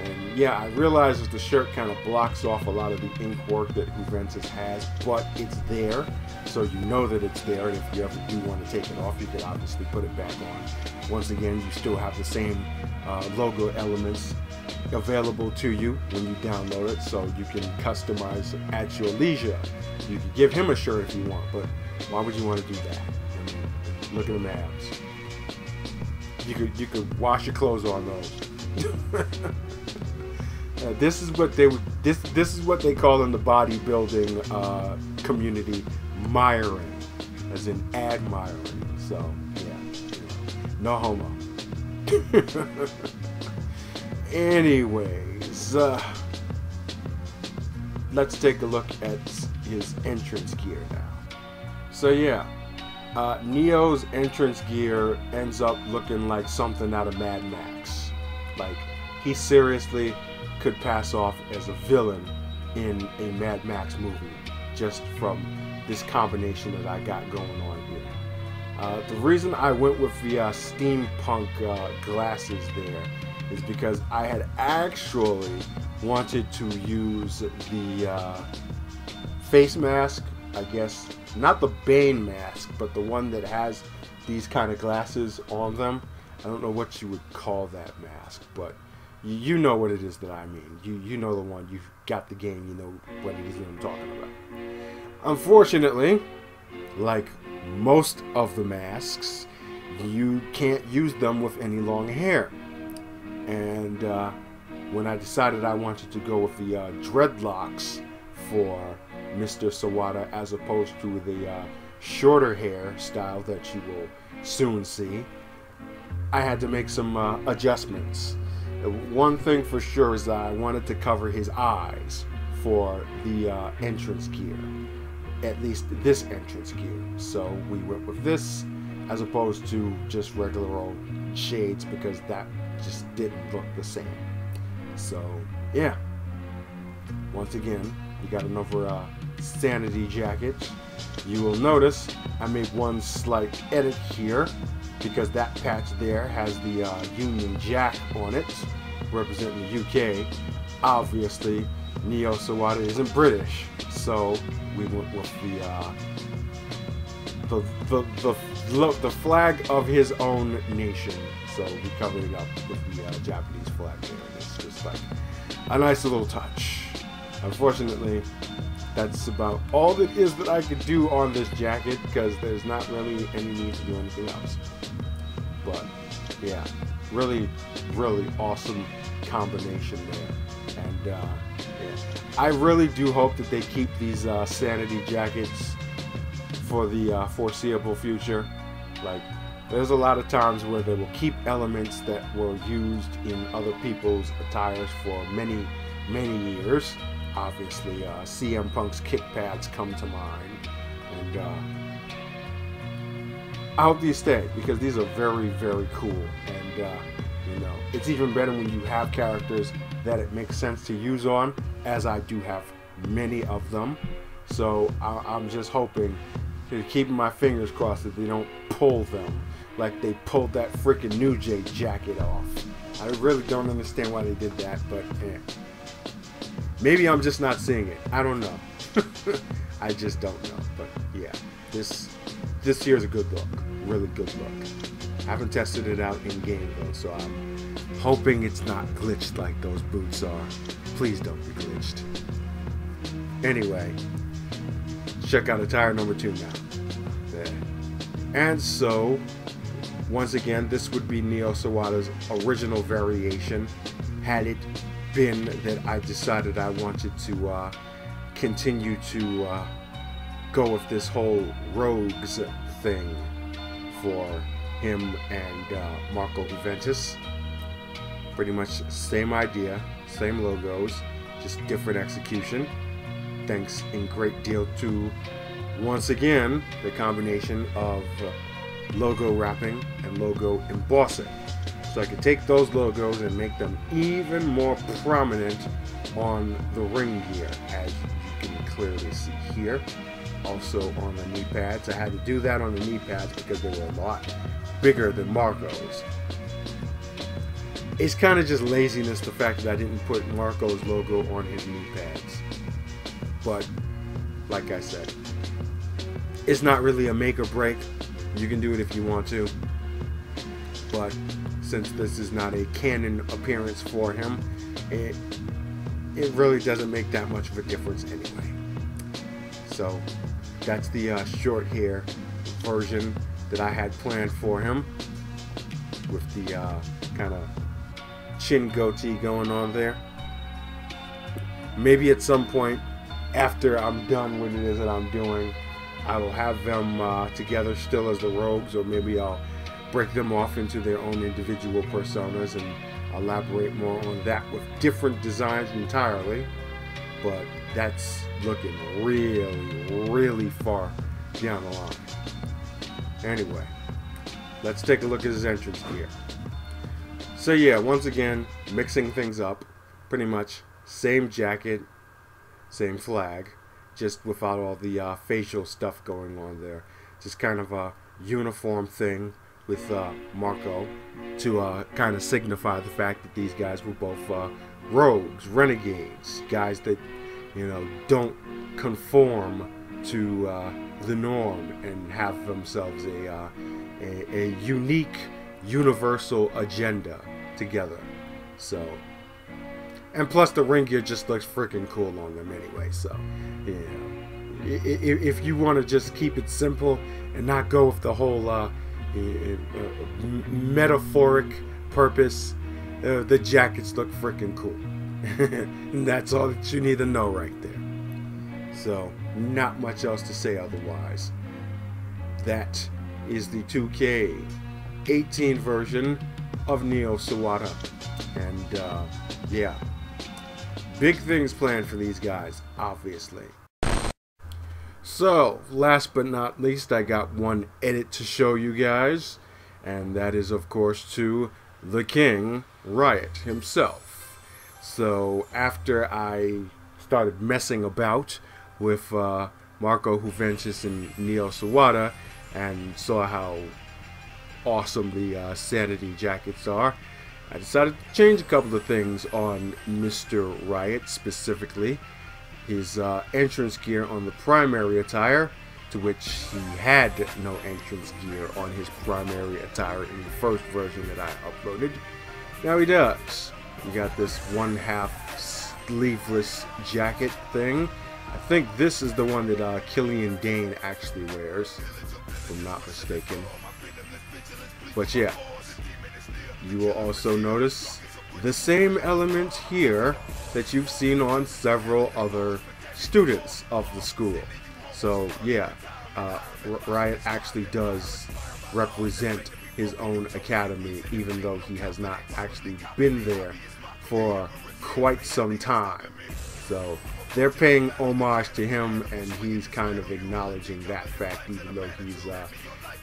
And yeah, I realize that the shirt kind of blocks off a lot of the ink work that Juventus has, but it's there, so you know that it's there, and if you ever do want to take it off, you can obviously put it back on. Once again, you still have the same logo elements available to you when you download it, so you can customize at your leisure. You can give him a shirt if you want, but why would you want to do that? I mean, look at them abs. You could wash your clothes on those. This is what they call in the bodybuilding community miring, as in admiring. So yeah, no homo. Anyways, let's take a look at his entrance gear now. So yeah, Neo's entrance gear ends up looking like something out of Mad Max. Like, he seriously could pass off as a villain in a Mad Max movie, just from this combination that I got going on here. The reason I went with the steampunk glasses there is because I had actually wanted to use the face mask, I guess, not the Bane mask, but the one that has these kind of glasses on them. I don't know what you would call that mask, but you know what it is that I mean. You know the one. You've got the game. You know what it is that I'm talking about. Unfortunately, like most of the masks, you can't use them with any long hair. And when I decided I wanted to go with the dreadlocks for Mr. Sawada as opposed to the shorter hair style that you will soon see, I had to make some adjustments. One thing for sure is that I wanted to cover his eyes for the entrance gear, at least this entrance gear. So we went with this as opposed to just regular old shades because that just didn't look the same. So yeah, once again, you got another sanity jacket. You will notice I made one slight edit here because that patch there has the Union Jack on it, representing the UK. Obviously, Neo Sawada isn't British, so we went with the flag of his own nation. So we covered it up with the Japanese flag there, and it's just like a nice little touch. Unfortunately, that's about all it is that I could do on this jacket because there's not really any need to do anything else. But yeah, really awesome combination there. And yeah, I really do hope that they keep these sanity jackets for the foreseeable future. Like, there's a lot of times where they will keep elements that were used in other people's attires for many years. Obviously, CM Punk's kick pads come to mind, and I hope these stay because these are very cool. And you know, it's even better when you have characters that it makes sense to use on, as I do have many of them. So I'm just hoping, keeping my fingers crossed that they don't pull them like they pulled that freaking New Jay jacket off. I really don't understand why they did that, but maybe I'm just not seeing it. I don't know. I just don't know. But yeah, this here's a good look. Really good look. I haven't tested it out in game though, so I'm hoping it's not glitched like those boots are. Please don't be glitched. Anyway, check out attire number 2 now. There. And so, once again, this would be Neo Sawada's original variation. Had it been that I decided I wanted to continue to go with this whole rogues thing for him and Marco Juventus. Pretty much same idea, same logos, just different execution. Thanks in great deal to, once again, the combination of logo wrapping and logo embossing. So I could take those logos and make them even more prominent on the ring gear, as you can clearly see here. Also on the knee pads. I had to do that on the knee pads because they were a lot bigger than Marco's. It's kind of just laziness, the fact that I didn't put Marco's logo on his knee pads. But, like I said, it's not really a make or break. You can do it if you want to. But since this is not a canon appearance for him, it really doesn't make that much of a difference anyway. So that's the short hair version that I had planned for him, with the kind of chin goatee going on there. Maybe at some point after I'm done with it is that I'm doing, I will have them together still as the rogues, or maybe I'll break them off into their own individual personas and elaborate more on that with different designs entirely. But that's looking really far down the line. Anyway, let's take a look at his entrance gear. So yeah, once again, mixing things up. Pretty much same jacket, same flag, just without all the facial stuff going on there. Just kind of a uniform thing with Marco to kind of signify the fact that these guys were both rogues, renegades, guys that, you know, don't conform to the norm and have themselves a unique universal agenda together. So And plus the ring gear just looks freaking cool on them anyway, so, you know. If you want to just keep it simple and not go with the whole metaphoric purpose, the jackets look freaking cool. And that's all that you need to know right there. So, not much else to say otherwise. That is the 2K18 version of Neo Sawada. And, yeah. Big things planned for these guys, obviously. So, last but not least, I got one edit to show you guys. And that is, of course, to the King, Riot himself. So, after I started messing about with Marco Juventus and Neo Sawada and saw how awesome the Sanity jackets are, I decided to change a couple of things on Mr. Riot, specifically his entrance gear on the primary attire, to which he had no entrance gear on his primary attire in the first version that I uploaded. Now he does. You got this 1/2 sleeveless jacket thing. I think this is the one that Killian Dane actually wears, if I'm not mistaken. But yeah, you will also notice the same element here that you've seen on several other students of the school. So yeah, Riot actually does represent his own academy, even though he has not actually been there for quite some time. So they're paying homage to him, and he's kind of acknowledging that fact, even though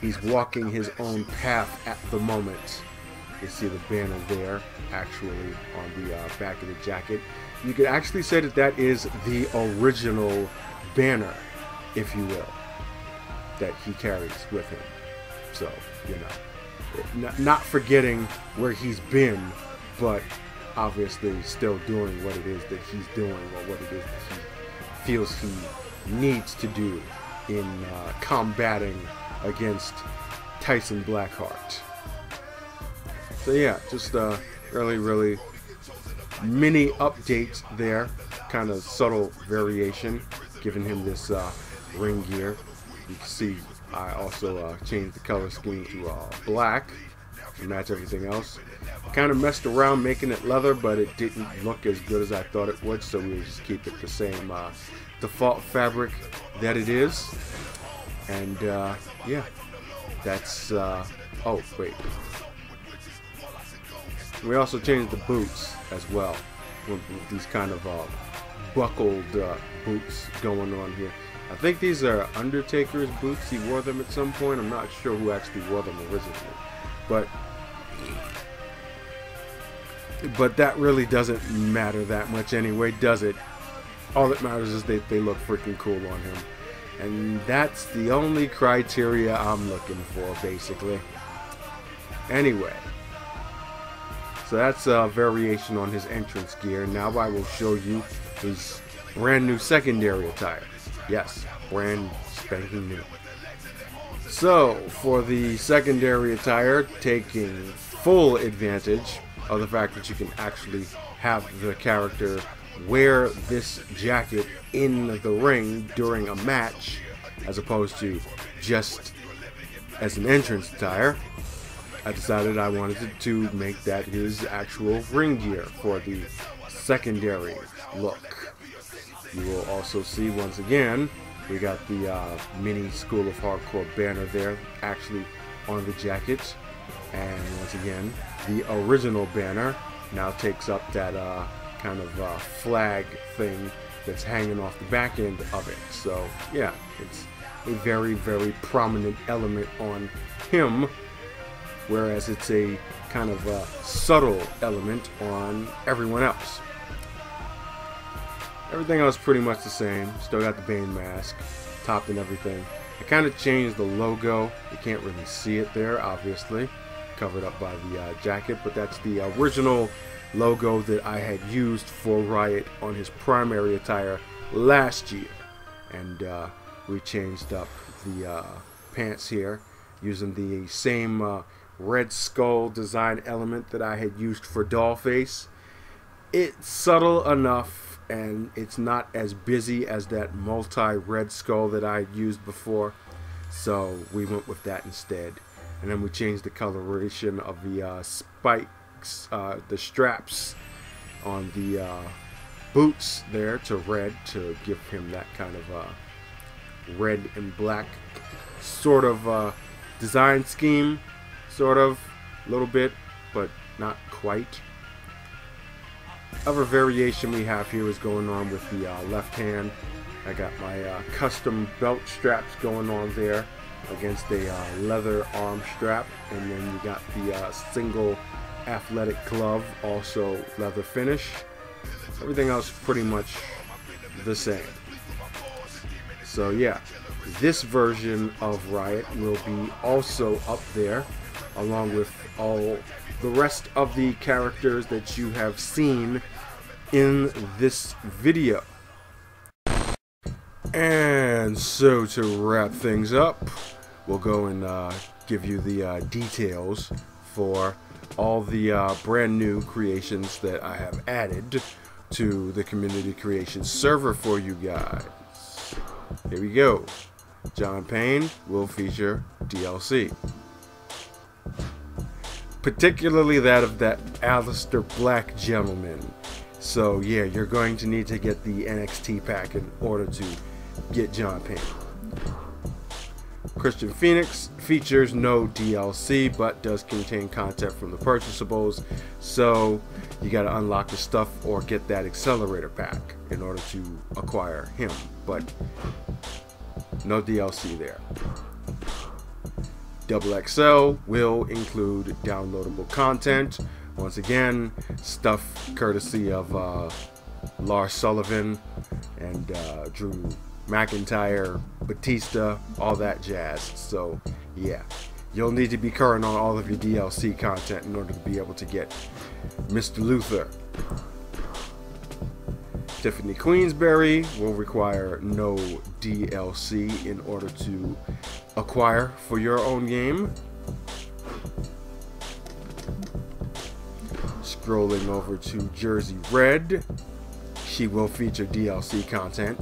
he's walking his own path at the moment. You see the banner there, actually, on the back of the jacket. You could actually say that that is the original banner, if you will, that he carries with him. So, you know, not forgetting where he's been, but obviously still doing what it is that he's doing, or what it is that he feels he needs to do in combating against Tyson Blackheart. So yeah, just a really mini update there, kind of subtle variation, giving him this ring gear. You can see I also changed the color scheme to black to match everything else. Kind of messed around making it leather, but it didn't look as good as I thought it would, so we'll just keep it the same default fabric that it is. And yeah, that's oh wait. We also changed the boots as well, with these kind of buckled boots going on here. I think these are Undertaker's boots. He wore them at some point. I'm not sure who actually wore them originally, but that really doesn't matter that much anyway, does it? All that matters is that they look freaking cool on him, and that's the only criteria I'm looking for, basically. Anyway. So that's a variation on his entrance gear. Now I will show you his brand new secondary attire. Yes, brand spanking new. So for the secondary attire, taking full advantage of the fact that you can actually have the character wear this jacket in the ring during a match, as opposed to just as an entrance attire, I decided I wanted to make that his actual ring gear for the secondary look. You will also see, once again, we got the mini School of Hardcore banner there, actually on the jacket. And once again, the original banner now takes up that kind of flag thing that's hanging off the back end of it. So yeah, it's a very prominent element on him, whereas it's a kind of subtle element on everyone else. Everything else pretty much the same. Still got the Bane mask, top and everything. I kind of changed the logo. You can't really see it there, obviously, covered up by the jacket, but that's the original logo that I had used for Riot on his primary attire last year. And we changed up the pants here using the same Red Skull design element that I had used for Dollface. It's subtle enough, and it's not as busy as that multi-red skull that I used before, so we went with that instead. And then we changed the coloration of the spikes, the straps on the boots there to red, to give him that kind of red and black sort of design scheme, sort of, a little bit, but not quite. Other variation we have here is going on with the left hand. I got my custom belt straps going on there against a leather arm strap, and then you got the single athletic glove, also leather finish. Everything else pretty much the same. So yeah, this version of Riot will be also up there, along with all the rest of the characters that you have seen in this video. And so to wrap things up, we'll go and give you the details for all the brand new creations that I have added to the community creation server for you guys. Here we go. Jon Payne will feature DLC, particularly that of that Aleister Black gentleman. So yeah, you're going to need to get the NXT pack in order to get Jon Payne. Krystian Fenix features no DLC, but does contain content from the purchasables, so you got to unlock the stuff or get that accelerator pack in order to acquire him, but no DLC there. XXL will include downloadable content. Once again, stuff courtesy of Lars Sullivan and Drew McIntyre, Batista, all that jazz. So yeah, you'll need to be current on all of your DLC content in order to be able to get Mr. Luther. Tiffany Queensbury will require no DLC in order to acquire for your own game. Scrolling over to Jersey Red, she will feature DLC content.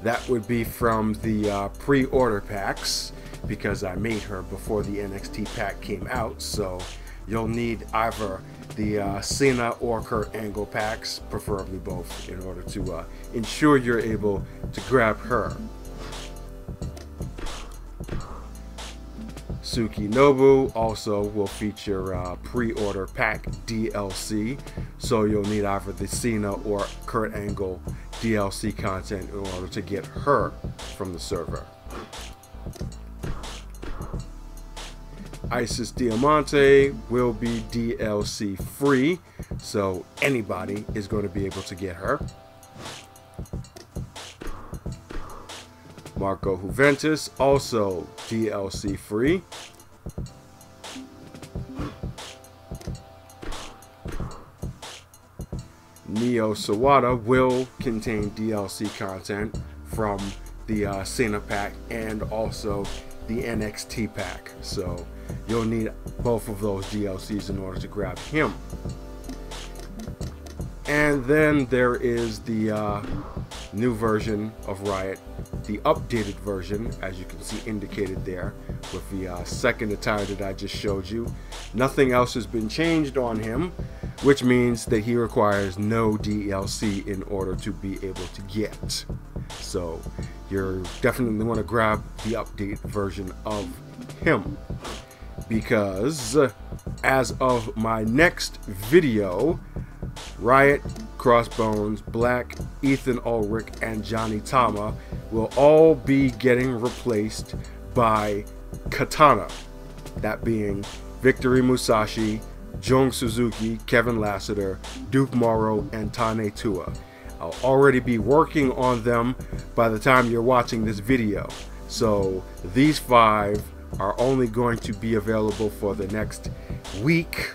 That would be from the pre-order packs, because I made her before the NXT pack came out, so you'll need either the Cena or Kurt Angle packs, preferably both, in order to ensure you're able to grab her. Suki Nobu also will feature pre-order pack DLC, so you'll need either the Cena or Kurt Angle DLC content in order to get her from the server. Isys Diamante will be DLC free, so anybody is going to be able to get her. Marco Juventus, also DLC free. Neo Sawada will contain DLC content from the Cena pack and also the NXT pack, so you'll need both of those DLCs in order to grab him. And then there is the new version of Riot, the updated version, as you can see indicated there, with the second attire that I just showed you. Nothing else has been changed on him, which means that he requires no DLC in order to be able to get. So you're definitely want to grab the update version of him, because as of my next video, Riot, Crossbones, Black, Ethan Ulrich, and Johnny Tama will all be getting replaced by Katana, that being Victory Musashi, Jung Suzuki, Kevin Lassiter, Duke Morrow, and Tane Tua. I'll already be working on them by the time you're watching this video, so these 5 are only going to be available for the next week,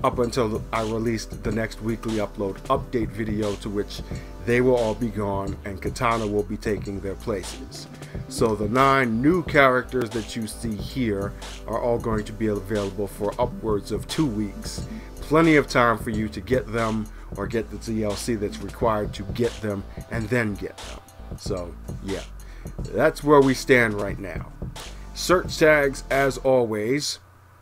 up until I release the next weekly upload update video, to which they will all be gone and Katana will be taking their places. So the 9 new characters that you see here are all going to be available for upwards of 2 weeks. Plenty of time for you to get them or get the DLC that's required to get them and then get them. So yeah, that's where we stand right now. Search tags, as always,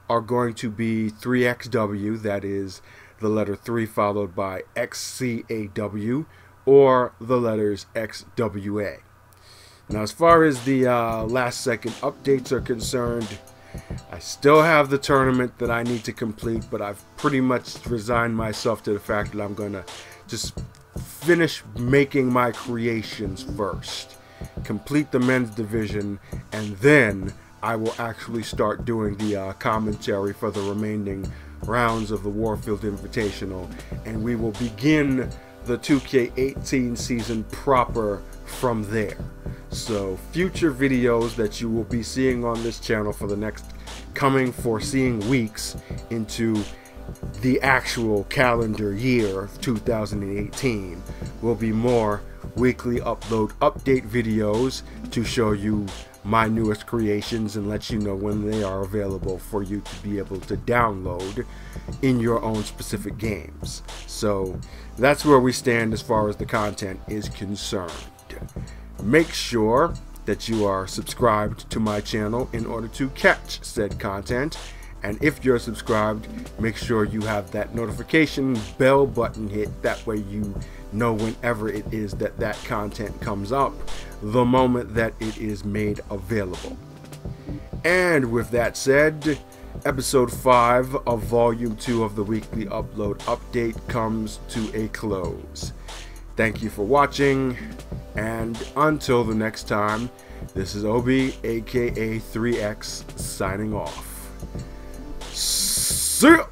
are going to be 3XW, that is the letter 3 followed by XCAW, or the letters XWA. Now, as far as the last second updates are concerned, I still have the tournament that I need to complete, but I've pretty much resigned myself to the fact that I'm going to just finish making my creations first, complete the men's division, and then I will actually start doing the commentary for the remaining rounds of the Warfield Invitational, and we will begin the 2K18 season proper from there. So future videos that you will be seeing on this channel for the next coming foreseeing weeks into the actual calendar year of 2018 will be more weekly upload update videos to show you my newest creations and let you know when they are available for you to be able to download in your own specific games. So that's where we stand as far as the content is concerned. Make sure that you are subscribed to my channel in order to catch said content, and if you're subscribed, make sure you have that notification bell button hit. That way you know whenever it is that that content comes up, the moment that it is made available. And with that said, episode 5 of volume 2 of the weekly upload update comes to a close. Thank you for watching, and until the next time, this is Obi, aka 3X, signing off. See ya!